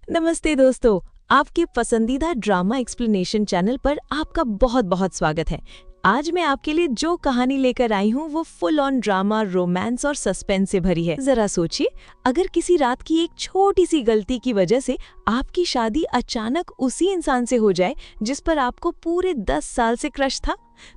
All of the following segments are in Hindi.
नमस्ते दोस्तों, आपके पसंदीदा ड्रामा एक्सप्लेनेशन चैनल पर आपका बहुत बहुत स्वागत है। आज मैं आपके लिए जो कहानी लेकर आई हूँ वो फुल ऑन ड्रामा, रोमांस और सस्पेंस से भरी है। जरा सोचिए, अगर किसी रात की एक छोटी सी गलती की वजह से आपकी शादी अचानक उसी इंसान से हो जाए जिस पर आपको पूरे 10 साल से क्रश था,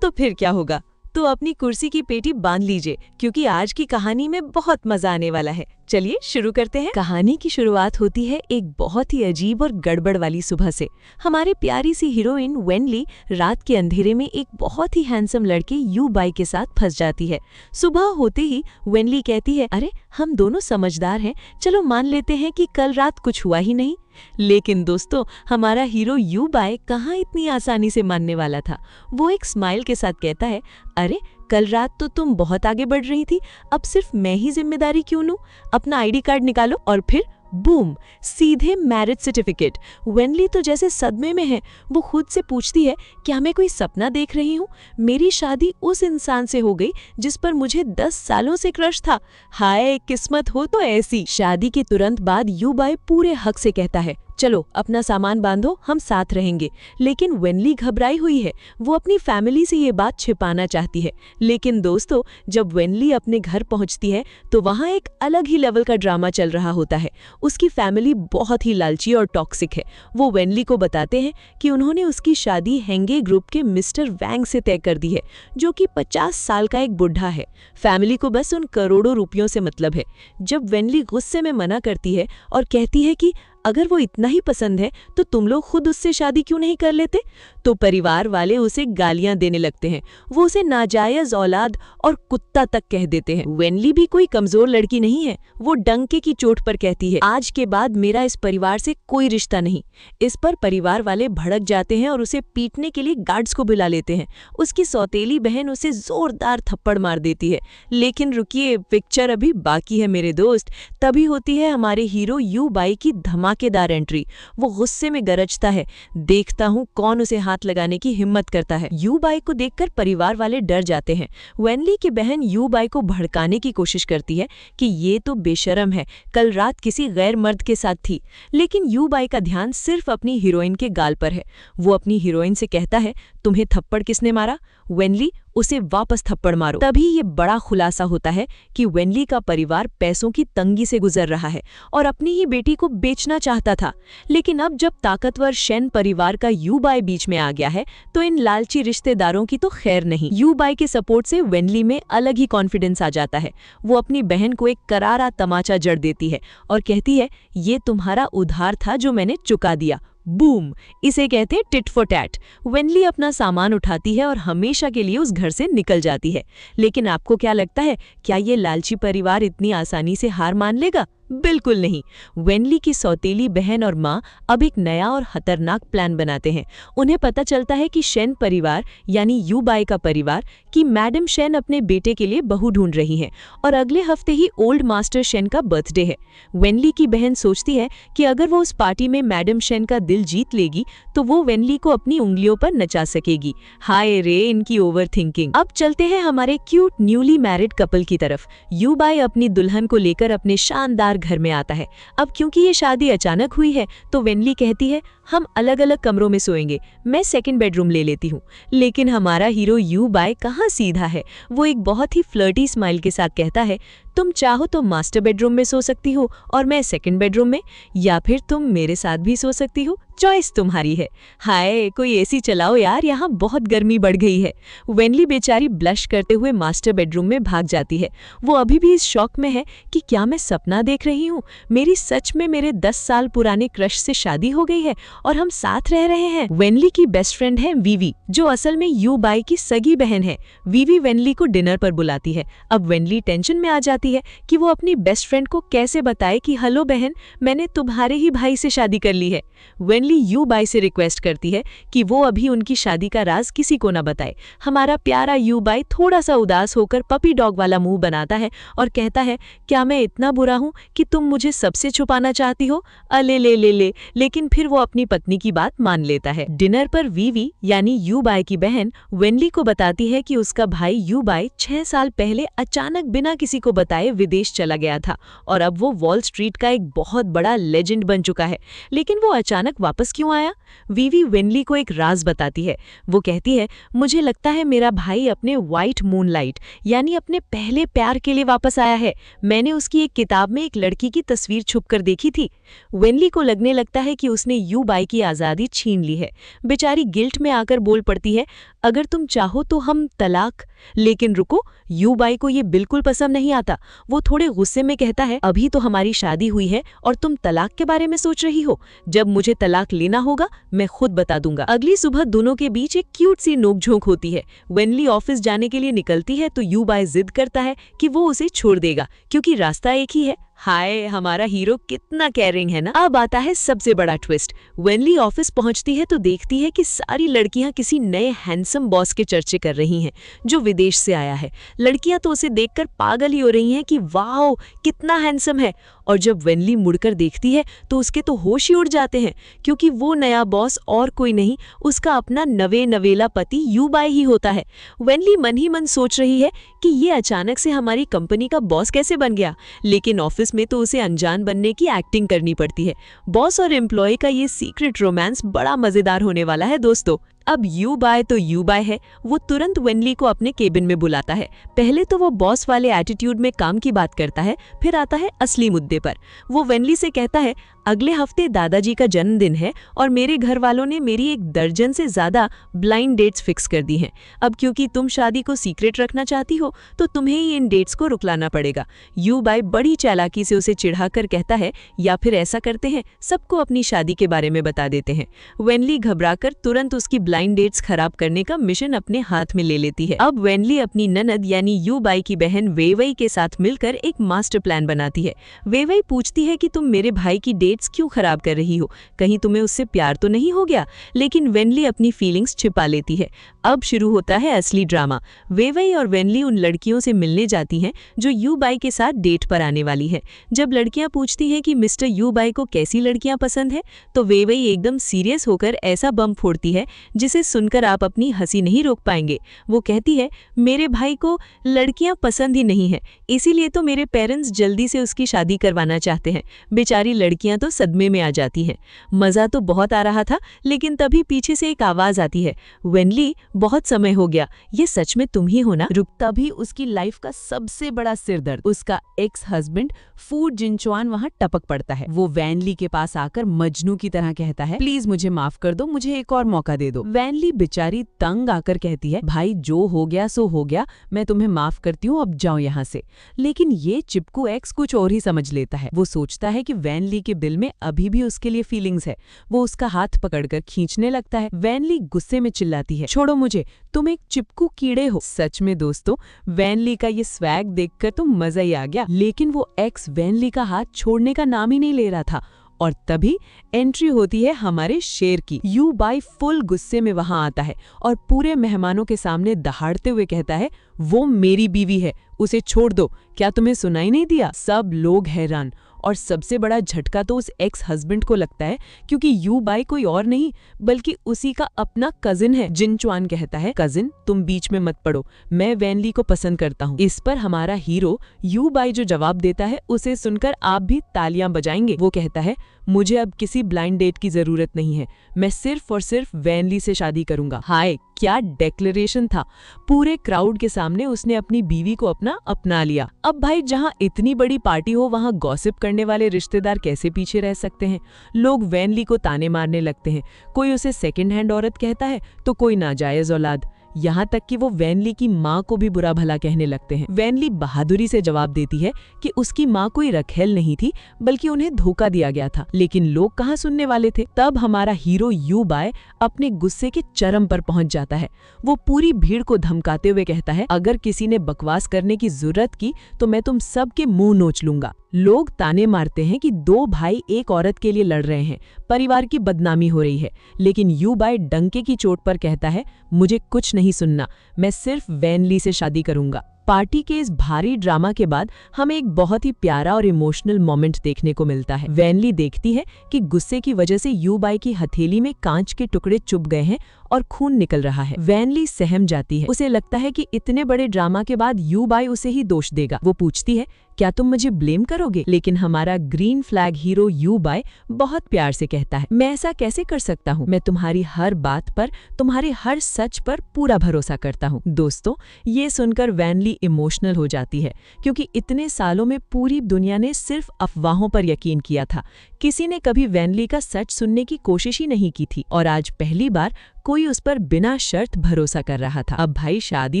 तो फिर क्या होगा? तो अपनी कुर्सी की पेटी बांध लीजिए, क्योंकि आज की कहानी में बहुत मजा आने वाला है। चलिए शुरू करते हैं। कहानी की शुरुआत होती है एक बहुत ही अजीब और गड़बड़ वाली सुबह से। हमारी प्यारी सी हीरोइन वेनली रात के अंधेरे में एक बहुत ही हैंडसम लड़के यू बाई के साथ फंस जाती है। सुबह होते ही वेनली कहती है, अरे हम दोनों समझदार हैं, चलो मान लेते हैं कि कल रात कुछ हुआ ही नहीं। लेकिन दोस्तों, हमारा हीरो यू बाई कहाँ इतनी आसानी से मानने वाला था। वो एक स्माइल के साथ कहता है, अरे कल रात तो तुम बहुत आगे बढ़ रही थी, अब सिर्फ मैं ही जिम्मेदारी क्यों लूं? अपना आईडी कार्ड निकालो। और फिर बूम, सीधे मैरिज सर्टिफिकेट। वेनली तो जैसे सदमे में है। वो खुद से पूछती है, क्या मैं कोई सपना देख रही हूँ? मेरी शादी उस इंसान से हो गई जिस पर मुझे 10 सालों से क्रश था। हाय किस्मत हो तो ऐसी। शादी के तुरंत बाद यू बाई पूरे हक से कहता है, चलो अपना सामान बांधो, हम साथ रहेंगे। लेकिन वेनली घबराई हुई है। वो अपनी फैमिली से ये बात छिपाना चाहती है। लेकिन दोस्तों, जब वेनली अपने घर पहुंचती है तो वहां एक अलग ही लेवल का ड्रामा चल रहा होता है। उसकी फैमिली बहुत ही लालची और टॉक्सिक है। वो वेनली को बताते हैं कि उन्होंने उसकी शादी हेंगे ग्रुप के मिस्टर वैंग से तय कर दी है, जो कि 50 साल का एक बुढ़ा है। फैमिली को बस उन करोड़ों रुपयों से मतलब है। जब वेनली गुस्से में मना करती है और कहती है कि अगर वो इतना ही पसंद है तो तुम लोग खुद उससे शादी क्यों नहीं कर लेते, तो परिवार वाले उसे गालियां देने लगते हैं। वो उसे नाजायज औलाद और कुत्ता तक कह देते हैं। वेनली भी कोई कमजोर लड़की नहीं है। वो डंके की चोट पर कहती है, आज के बाद मेरा इस परिवार से कोई रिश्ता नहीं। इस पर परिवार वाले भड़क जाते हैं और उसे पीटने के लिए गार्ड्स को बुला लेते हैं। उसकी सौतेली बहन उसे जोरदार थप्पड़ मार देती है। लेकिन रुकिए, पिक्चर अभी बाकी है मेरे दोस्त। तभी होती है हमारे हीरो यू बाई की धमाकेदार एंट्री। वो गुस्से में गरजता है, देखता हूँ कौन उसे हाथ लगाने की हिम्मत करता है। यू बाई को देखकर परिवार वाले डर जाते हैं। वेनली की बहन यू बाई को भड़काने की कोशिश करती है कि ये तो बेशर्म है, कल रात किसी गैर मर्द के साथ थी। लेकिन यू बाई का ध्यान सिर्फ अपनी हीरोइन के गाल पर है। वो अपनी हीरोइन से कहता है, तुम्हें थप्पड़ किसने मारा? वेनली, उसे वापस थप्पड़ मारो। तभी ये बड़ा खुलासा होता है कि वेनली का परिवार पैसों की तंगी से गुजर रहा है और अपनी ही बेटी को बेचना चाहता था। लेकिन अब जब ताकतवर शेन परिवार का यू बाई बीच में आ गया है तो इन लालची रिश्तेदारों की तो खैर नहीं। यू बाई के सपोर्ट से वेनली में अलग ही कॉन्फिडेंस आ जाता है। वो अपनी बहन को एक करारा तमाचा जड़ देती है और कहती है, ये तुम्हारा उधार था जो मैंने चुका दिया। बूम, इसे कहते हैं टिट फॉर टैट। वेनली अपना सामान उठाती है और हमेशा के लिए उस घर से निकल जाती है। लेकिन आपको क्या लगता है, क्या ये लालची परिवार इतनी आसानी से हार मान लेगा? बिल्कुल नहीं। वेनली की सौतेली बहन और माँ अब एक नया और खतरनाक प्लान बनाते हैं। उन्हें पता चलता है कि शेन परिवार यानी यू बाई का परिवार कि मैडम शेन अपने बेटे के लिए बहू ढूंढ रही हैं और अगले हफ्ते ही ओल्ड मास्टर शेन का बर्थडे है। वेनली की बहन सोचती है कि अगर वो उस पार्टी में मैडम शेन का दिल जीत लेगी तो वो वेनली को अपनी उंगलियों पर नचा सकेगी। हाय रे इनकी ओवर थिंकिंग। अब चलते हैं हमारे क्यूट न्यूली मैरिड कपल की तरफ। यू बाई अपनी दुल्हन को लेकर अपने शानदार घर में आता है। अब क्योंकि ये शादी अचानक हुई है तो वेनली कहती है, हम अलग अलग कमरों में सोएंगे, मैं सेकंड बेडरूम ले लेती हूँ। लेकिन हमारा हीरो यू बाई कहाँ सीधा है। वो एक बहुत ही फ्लर्टी स्माइल के साथ कहता है, तुम चाहो तो मास्टर बेडरूम में सो सकती हो और मैं सेकंड बेडरूम में, या फिर तुम मेरे साथ भी सो सकती हो, चॉइस तुम्हारी है। हाय कोई एसी चलाओ यार, यहाँ बहुत गर्मी बढ़ गई है। वेनली बेचारी ब्लश करते हुए मास्टर बेडरूम में भाग जाती है। वो अभी भी इस शौक में है कि क्या मैं सपना देख रही हूँ, मेरी सच में मेरे 10 साल पुराने क्रश से शादी हो गई है और हम साथ रह रहे हैं। वेनली की बेस्ट फ्रेंड है वीवी, जो असल में यू बाई की सगी बहन है। वीवी वेनली को डिनर पर बुलाती है। अब वेनली टेंशन में आ जाती है कि वो अपनी बेस्ट फ्रेंड को कैसे बताए कि हेलो बहन, मैंने तुम्हारे ही भाई से शादी कर ली है। वेनली यू बाई से रिक्वेस्ट करती है कि वो अभी उनकी शादी का राज किसी को न बताए। हमारा प्यारा यू बाई थोड़ा सा उदास होकर पपी डॉग वाला मुंह बनाता है और कहता है, क्या मैं इतना बुरा हूँ कि तुम मुझे सबसे छुपाना चाहती हो? अले ले ले ले। लेकिन फिर वो अपनी पत्नी की बात मान लेता है। डिनर पर वीवी यानी यू बाई की बहन वेनली को बताती है कि उसका भाई यू बाई 6 साल पहले अचानक बिना किसी को बताए बताए विदेश चला गया था और अब वो वॉल स्ट्रीट का एक बहुत बड़ा लेजेंड बन चुका है। लेकिन वो अचानक वापस क्यों आया? वीवी वेनली को एक राज बताती है। वो कहती है, मुझे लगता है मेरा भाई अपने व्हाइट मूनलाइट यानी अपने पहले प्यार के लिए वापस आया है। मैंने उसकी एक किताब में एक लड़की की तस्वीर छुपकर देखी थी। वेनली को लगने लगता है कि उसने यू बाई की आज़ादी छीन ली है। बेचारी गिल्ट में आकर बोल पड़ती है, अगर तुम चाहो तो हम तलाक। लेकिन रुको, यू बाई को ये बिल्कुल पसंद नहीं आता। वो थोड़े गुस्से में कहता है, अभी तो हमारी शादी हुई है और तुम तलाक के बारे में सोच रही हो। जब मुझे तलाक लेना होगा मैं खुद बता दूंगा। अगली सुबह दोनों के बीच एक क्यूट सी नोकझोंक होती है। वेनली ऑफिस जाने के लिए निकलती है तो यू बाई जिद करता है कि वो उसे छोड़ देगा क्योंकि रास्ता एक ही है। हाय, हमारा हीरो कितना केयरिंग है ना। अब आता है सबसे बड़ा ट्विस्ट। वेनली ऑफिस पहुंचती है तो देखती है कि सारी लड़कियां किसी नए हैंडसम बॉस के चर्चे कर रही हैं जो विदेश से आया है। लड़कियां तो उसे देखकर पागल ही हो रही हैं कि वाओ कितना हैंडसम है। और जब वेनली मुड़कर देखती है तो उसके तो होश ही उड़ जाते हैं क्योंकि वो नया बॉस और कोई नहीं, उसका अपना नवेला पति यू बाई ही होता है। वेनली मन ही मन सोच रही है कि ये अचानक से हमारी कंपनी का बॉस कैसे बन गया, लेकिन ऑफिस में तो उसे अनजान बनने की एक्टिंग करनी पड़ती है। बॉस और एम्प्लॉय का ये सीक्रेट रोमांस बड़ा मजेदार होने वाला है दोस्तों। अब यू बाय तो यू बाय है। वो तुरंत वेनली को अपने केबिन में बुलाता है। पहले तो वो बॉस वाले एटीट्यूड में काम की बात करता है, फिर आता है असली मुद्दे पर। वो वेनली से कहता है, अगले हफ्ते दादाजी का जन्मदिन है और मेरे घर वालों ने मेरी 1 दर्जन से ज्यादा ब्लाइंड डेट्स फिक्स कर दी हैं। अब क्योंकि तुम शादी को सीक्रेट रखना चाहती हो तो तुम्हें ही इन डेट्स को रुकलाना पड़ेगा। यू बाय बड़ी चालाकी से उसे चिढ़ाकर कहता है, या फिर ऐसा करते हैं सबको अपनी शादी के बारे में बता देते हैं। वेनली घबराकर तुरंत उसकी ब्लाइंड डेट्स खराब करने का मिशन अपने हाथ में ले लेती है। अब वेनली अपनी ननद यानी यू बाई की बहन वेवई के साथ मिलकर एक मास्टर प्लान बनाती है। वेवई पूछती है कि तुम मेरे भाई की डेट्स क्यों खराब कर रही हो, कहीं तुम्हें उससे प्यार तो नहीं हो गया? लेकिन वेनली अपनी फीलिंग्स छिपा लेती है। अब शुरू होता है असली ड्रामा। वेवई और वेनली उन लड़कियों से मिलने जाती हैं जो यू बाई के साथ डेट पर आने वाली है। जब लड़कियां पूछती हैं कि मिस्टर यू बाई को कैसी लड़कियां पसंद है तो वेवई एकदम सीरियस होकर ऐसा बम फोड़ती है जिसे सुनकर आप अपनी हंसी नहीं रोक पाएंगे। वो कहती है, मेरे भाई को लड़कियां पसंद ही नहीं है, इसीलिए तो मेरे पेरेंट्स जल्दी से उसकी शादी करवाना चाहते हैं। बेचारी लड़कियां तो सदमे में आ जाती हैं। मजा तो बहुत आ रहा था, लेकिन तभी पीछे से एक आवाज आती है, वेनली बहुत समय हो गया, ये सच में तुम ही हो ना? तभी उसकी लाइफ का सबसे बड़ा सिरदर्द, उसका एक्स हस्बैंड फू जिनचुआन वहां टपक पड़ता है। वो वेनली के पास आकर मजनू की तरह कहता है, प्लीज मुझे माफ कर दो, मुझे एक और मौका दे दो। वेनली बेचारी तंग आकर कहती है, भाई जो हो गया सो हो गया, मैं तुम्हें माफ करती हूँ, अब जाओ यहाँ से। लेकिन ये चिपकू एक्स कुछ और ही समझ लेता है। वो सोचता है कि वेनली के दिल में अभी भी उसके लिए फीलिंग्स है। वो उसका हाथ पकड़कर खींचने लगता है। वेनली गुस्से में चिल्लाती है, छोड़ो मुझे, तुम एक चिपकू कीड़े हो। सच में दोस्तों, वेनली का ये स्वैग देखकर तो मजा ही आ गया। लेकिन वो एक्स वेनली का हाथ छोड़ने का नाम ही नहीं ले रहा था। और तभी एंट्री होती है हमारे शेर की। यू बाई फुल गुस्से में वहां आता है और पूरे मेहमानों के सामने दहाड़ते हुए कहता है, वो मेरी बीवी है, उसे छोड़ दो। क्या तुम्हें सुनाई नहीं दिया? सब लोग हैरान। और सबसे बड़ा झटका तो उस एक्स हस्बैंड को लगता है क्योंकि यू बाई कोई और नहीं बल्कि उसी का अपना कजिन है। जिनचुआन कहता है, कजिन तुम बीच में मत पड़ो, मैं वेनली को पसंद करता हूँ। इस पर हमारा हीरो यू बाई जो जवाब देता है उसे सुनकर आप भी तालियां बजाएंगे। वो कहता है, मुझे अब किसी ब्लाइंड डेट की जरूरत नहीं है, मैं सिर्फ और सिर्फ वेनली से शादी करूंगा। हाय क्या डेक्लेरेशन था। पूरे क्राउड के सामने उसने अपनी बीवी को अपना लिया। अब भाई जहां इतनी बड़ी पार्टी हो वहां गॉसिप करने वाले रिश्तेदार कैसे पीछे रह सकते हैं। लोग वेनली को ताने मारने लगते हैं। कोई उसे सेकंड हैंड औरत कहता है तो कोई नाजायज औलाद। यहाँ तक कि वो वेनली की माँ को भी बुरा भला कहने लगते हैं। वेनली बहादुरी से जवाब देती है कि उसकी माँ कोई रखेल नहीं थी बल्कि उन्हें धोखा दिया गया था। लेकिन लोग कहाँ सुनने वाले थे। तब हमारा हीरो यू बाय अपने गुस्से के चरम पर पहुंच जाता है। वो पूरी भीड़ को धमकाते हुए कहता है, अगर किसी ने बकवास करने की जरूरत की तो मैं तुम सबके मुंह नोच लूंगा। लोग ताने मारते हैं कि 2 भाई एक औरत के लिए लड़ रहे हैं, परिवार की बदनामी हो रही है। लेकिन यू बाय डंके की चोट पर कहता है, मुझे कुछ नहीं सुनना, मैं सिर्फ वेनली से शादी करूंगा। पार्टी के इस भारी ड्रामा के बाद हमें एक बहुत ही प्यारा और इमोशनल मोमेंट देखने को मिलता है। वैनली देखती है कि गुस्से की वजह से यूबाई की हथेली में कांच के टुकड़े चुभ गए हैं और खून निकल रहा है। वैनली सहम जाती है। उसे लगता है कि इतने बड़े ड्रामा के बाद यूबाई उसे ही दोष देगा। वो पूछती है, क्या तुम मुझे ब्लेम करोगे? लेकिन हमारा ग्रीन फ्लैग हीरो यूबाई बहुत प्यार से कहता है, मैं ऐसा कैसे कर सकता हूँ? मैं तुम्हारी हर बात पर, तुम्हारे हर सच पर पूरा भरोसा करता हूँ। दोस्तों, ये सुनकर वैनली इमोशनल हो जाती है, क्योंकि इतने सालों में पूरी दुनिया ने सिर्फ अफवाहों पर यकीन किया था। किसी ने कभी वैनली का सच सुनने की कोशिश ही नहीं की थी, और आज पहली बार कोई उस पर बिना शर्त भरोसा कर रहा था। अब भाई शादी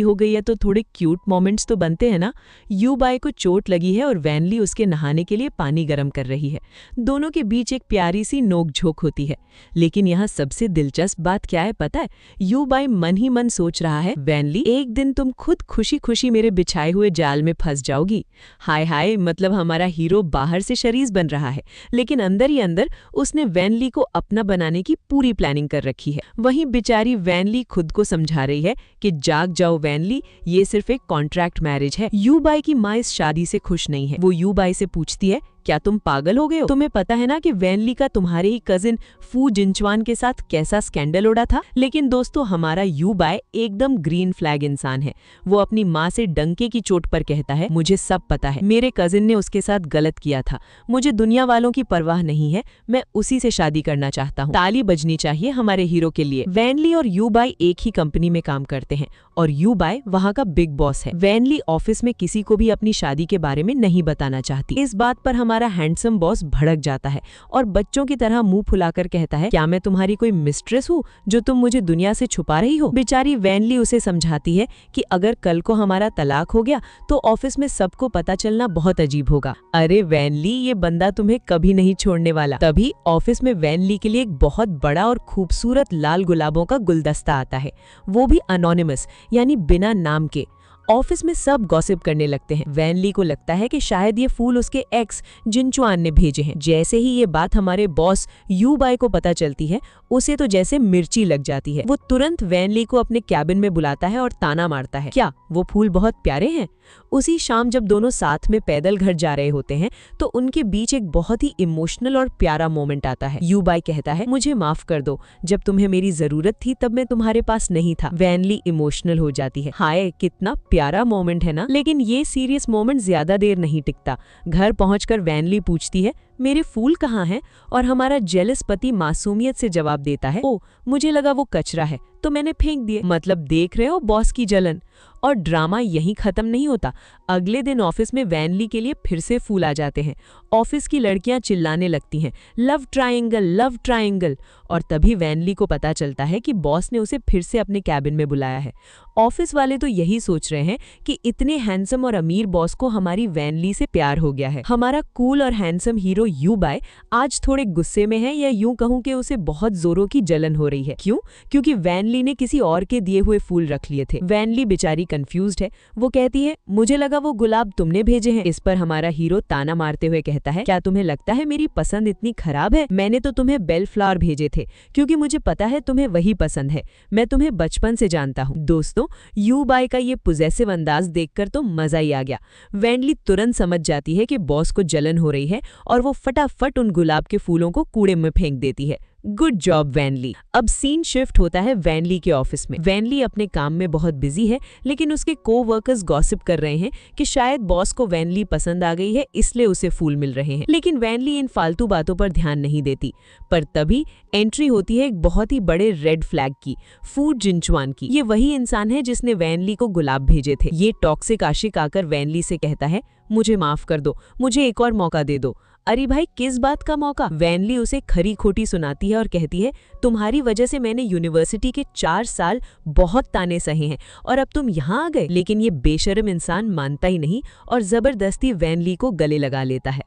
हो गई है तो थोड़े क्यूट मोमेंट्स तो बनते हैं ना। यूबाई को चोट लगी है और वैनली उसके नहाने के लिए पानी गर्म कर रही है। दोनों के बीच एक प्यारी सी नोक-झोंक होती है। लेकिन यहाँ सबसे दिलचस्प बात क्या है पता है? यूबाई मन ही मन सोच रहा है, वैनली एक दिन तुम खुद खुशी खुशी मेरे बिछाए हुए जाल में फंस जाओगी। हाय हाय, मतलब हमारा हीरो बाहर से शरीस बन रहा है, लेकिन अंदर ही अंदर उसने वैनली को अपना बनाने की पूरी प्लानिंग कर रखी है। वहीं बेचारी वैनली खुद को समझा रही है कि जाग जाओ वैनली, ये सिर्फ एक कॉन्ट्रैक्ट मैरिज है। यूबाई की माँ इस शादी से खुश नहीं है। वो यूबाई से पूछती है, क्या तुम पागल हो गए हो? तुम्हें पता है ना कि वैनली का तुम्हारे ही कजिन फू जिनचुआन के साथ कैसा स्कैंडल उड़ा था? लेकिन दोस्तों, हमारा यूबाई एकदम ग्रीन फ्लैग इंसान है। वो अपनी माँ से डंके की चोट पर कहता है, मुझे सब पता है, मेरे कजिन ने उसके साथ गलत किया था। मुझे दुनिया वालों की परवाह नहीं है, मैं उसी से शादी करना चाहता हूँ। ताली बजनी चाहिए हमारे हीरो के लिए। वैनली और यूबाई एक ही कंपनी में काम करते हैं और यूबाई वहाँ का बिग बॉस है। वैनली ऑफिस में किसी को भी अपनी शादी के बारे में नहीं बताना चाहती। इस बात पर हमारा हैंडसम बॉस भड़क जाता है और बच्चों की तरह मुंह फुलाकर कहता है, क्या मैं तुम्हारी कोई मिस्ट्रेस हूँ जो तुम मुझे दुनिया से छुपा रही हो? बेचारी वैनली उसे समझाती है कि अगर कल को हमारा तलाक हो गया तो ऑफिस में सबको पता चलना बहुत अजीब होगा। अरे वैनली, ये बंदा तुम्हें कभी नहीं छोड़ने वाला। तभी ऑफिस में वैनली के लिए एक बहुत बड़ा और खूबसूरत लाल गुलाबों का गुलदस्ता आता है, वो भी अनोनिमस, यानी बिना नाम के। ऑफिस में सब गॉसिप करने लगते हैं। वैनली को लगता है कि शायद ये फूल उसके एक्स जिनचुआन ने भेजे हैं। जैसे ही ये बात हमारे बॉस यूबाई को पता चलती है, उसे तो जैसे मिर्ची लग जाती है। वो तुरंत वैनली को अपने कैबिन में बुलाता है और ताना मारता है, क्या वो फूल बहुत प्यारे हैं? उसी शाम जब दोनों साथ में पैदल घर जा रहे होते हैं तो उनके बीच एक बहुत ही इमोशनल और प्यारा मोमेंट आता है। यूबाई कहता है, मुझे माफ कर दो, जब तुम्हें मेरी जरूरत थी तब मैं तुम्हारे पास नहीं था। वैनली इमोशनल हो जाती है। हाय, कितना प्यारा मोमेंट है ना। लेकिन ये सीरियस मोमेंट ज्यादा देर नहीं टिकता। घर पहुंचकर वैनली पूछती है, मेरे फूल कहाँ हैं? और हमारा जेलस पति मासूमियत से जवाब देता है, ओ मुझे लगा वो कचरा है तो मैंने फेंक दिए। मतलब देख रहे हो बॉस की जलन। और ड्रामा यहीं खत्म नहीं होता। अगले दिन ऑफिस में वैनली के लिए फिर से फूल आ जाते हैं। ऑफिस की लड़कियां चिल्लाने लगती हैं, लव ट्रायंगल, लव ट्रायंगल। और तभी वैनली को पता चलता है कि बॉस ने उसे फिर से अपने कैबिन में बुलाया है। ऑफिस वाले तो यही सोच रहे हैं कि इतने हैंडसम और अमीर बॉस को हमारी वैनली से प्यार हो गया है। हमारा कूल और हैंडसम हीरो यूबाई आज थोड़े गुस्से में है, या यूं कहूं कि उसे बहुत जोरों की जलन हो रही है। क्यों? क्योंकि वैनली ने किसी और के दिए हुए फूल रख लिए थे। वैनली बेचारी कंफ्यूज्ड है। वो कहती है, मुझे लगा वो गुलाब तुमने भेजे हैं। इस पर हमारा हीरो ताना मारते हुए कहता है, क्या तुम्हें लगता है मेरी पसंद इतनी खराब है? मैंने तो तुम्हें बेल फ्लावर भेजे थे क्योंकि मुझे पता है तुम्हें वही पसंद है। मैं तुम्हें बचपन से जानता हूँ। दोस्तों, यूबाई का ये पॉजेसिव अंदाज देखकर तो मजा ही आ गया। वैनली तुरंत समझ जाती है कि बॉस को जलन हो रही है और वो फटाफट उन गुलाब के फूलों को कूड़े में फेंक देती है। गुड जॉब वैनली। अब सीन शिफ्ट होता है वैनली के ऑफिस में। वैनली अपने काम में बहुत बिजी है, लेकिन उसके को-वर्कर्स गॉसिप कर रहे हैं कि शायद बॉस को वैनली पसंद आ गई है, इसलिए उसे फूल मिल रहे हैं। लेकिन वैनली इन फालतू बातों पर ध्यान नहीं देती। पर तभी एंट्री होती है एक बहुत ही बड़े रेड फ्लैग की, फू जिनचुआन की। ये वही इंसान है जिसने वैनली को गुलाब भेजे थे। ये टॉक्सिक आशिक आकर वैनली से कहता है, मुझे माफ कर दो, मुझे एक और मौका दे दो। अरे भाई, किस बात का मौका? वैनली उसे खरी खोटी सुनाती है और कहती है, तुम्हारी वजह से मैंने यूनिवर्सिटी के 4 साल बहुत ताने सहे हैं और अब तुम यहाँ आ गए। लेकिन ये बेशर्म इंसान मानता ही नहीं और जबरदस्ती वैनली को गले लगा लेता है।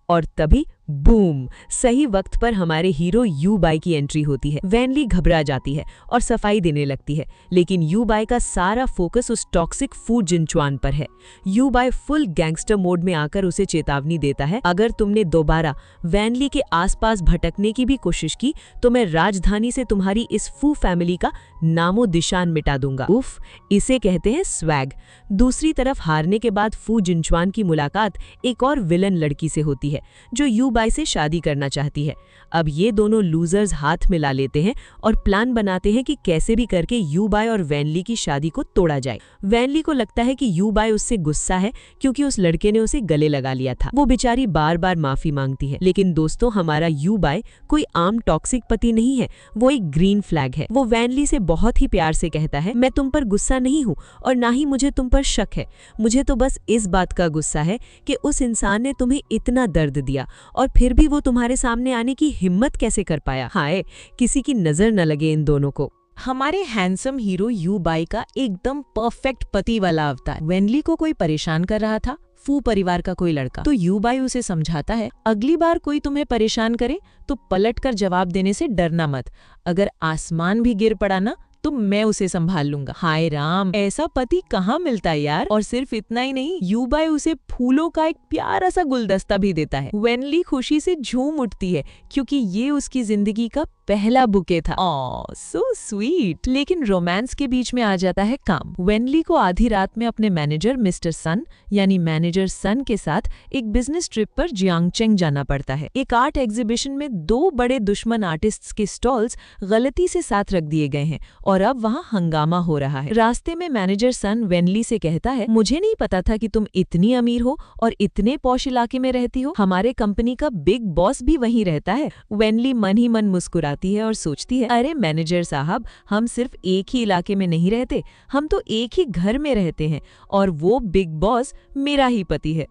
और तभी बूम, सही वक्त पर हमारे हीरो यू बाई की एंट्री होती है। वैनली घबरा जाती है और सफाई देने लगती है, लेकिन यू बाई का सारा फोकस उस टॉक्सिक फू जिनचुआन पर है। You by full gangster mode में आकर उसे चेतावनी देता है, अगर तुमने दोबारा वैनली के आसपास भटकने की भी कोशिश की तो मैं राजधानी से तुम्हारी इस फू फैमिली का नामो निशान मिटा दूंगा। उफ, इसे कहते हैं स्वैग। दूसरी तरफ हारने के बाद फू जिनचुआन की मुलाकात एक और विलन लड़की से होती है जो यू बाई से शादी करना चाहती है। अब ये दोनों लूजर्स हाथ मिला लेते हैं और प्लान बनाते हैं कि कैसे भी करके यू बाई और वैनली की शादी को तोड़ा जाए। वैनली को लगता है कि यू बाई उससे गुस्सा है क्योंकि उस लड़के ने उसे गले लगा लिया था। वो बेचारी बार बार माफी मांगती है, लेकिन दोस्तों हमारा यू बाई कोई आम टॉक्सिक पति नहीं है, वो एक ग्रीन फ्लैग है। वो वैनली से बहुत ही प्यार से कहता है, मैं तुम पर गुस्सा नहीं हूँ और ना ही मुझे तुम पर शक है, मुझे तो बस इस बात का गुस्सा है कि उस इंसान ने तुम्हें इतना दर्द दिया और फिर भी वो तुम्हारे सामने आने की हिम्मत कैसे कर पाया। हाय, किसी की नजर न लगे इन दोनों को। हमारे हैंडसम हीरो यू बाई का एकदम परफेक्ट पति वाला अवतार। वैनली को कोई परेशान कर रहा था, फू परिवार का कोई लड़का, तो यू बाई उसे समझाता है, अगली बार कोई तुम्हें परेशान करे तो पलटकर जवाब देने से डरना मत, अगर आसमान भी गिर पड़ा ना तो मैं उसे संभाल लूंगा। हाय राम, ऐसा पति कहाँ मिलता है यार। और सिर्फ इतना ही नहीं, यू बाई उसे फूलों का एक प्यारा सा गुलदस्ता भी देता है। वैनली खुशी से झूम उठती है क्योंकि ये उसकी जिंदगी का पहला बुके था। ओह सो स्वीट। लेकिन रोमांस के बीच में आ जाता है काम। वैनली को आधी रात में अपने मैनेजर मिस्टर सन यानी मैनेजर सन के साथ एक बिजनेस ट्रिप पर जियांगचेंग जाना पड़ता है। एक आर्ट एग्जीबिशन में 2 बड़े दुश्मन आर्टिस्ट्स के स्टॉल्स गलती से साथ रख दिए गए हैं और अब वहाँ हंगामा हो रहा है। रास्ते में मैनेजर सन वैनली से कहता है, मुझे नहीं पता था कि तुम इतनी अमीर हो और इतने पॉश इलाके में रहती हो, हमारे कंपनी का बिग बॉस भी वहीं रहता है। वैनली मन ही मन मुस्कुराती है और सोचती है, अरे मैनेजर साहब, हम सिर्फ एक ही इलाके में नहीं रहते, हम तो एक ही घर में रहते हैं और वो बिग बॉस मेरा ही पति है।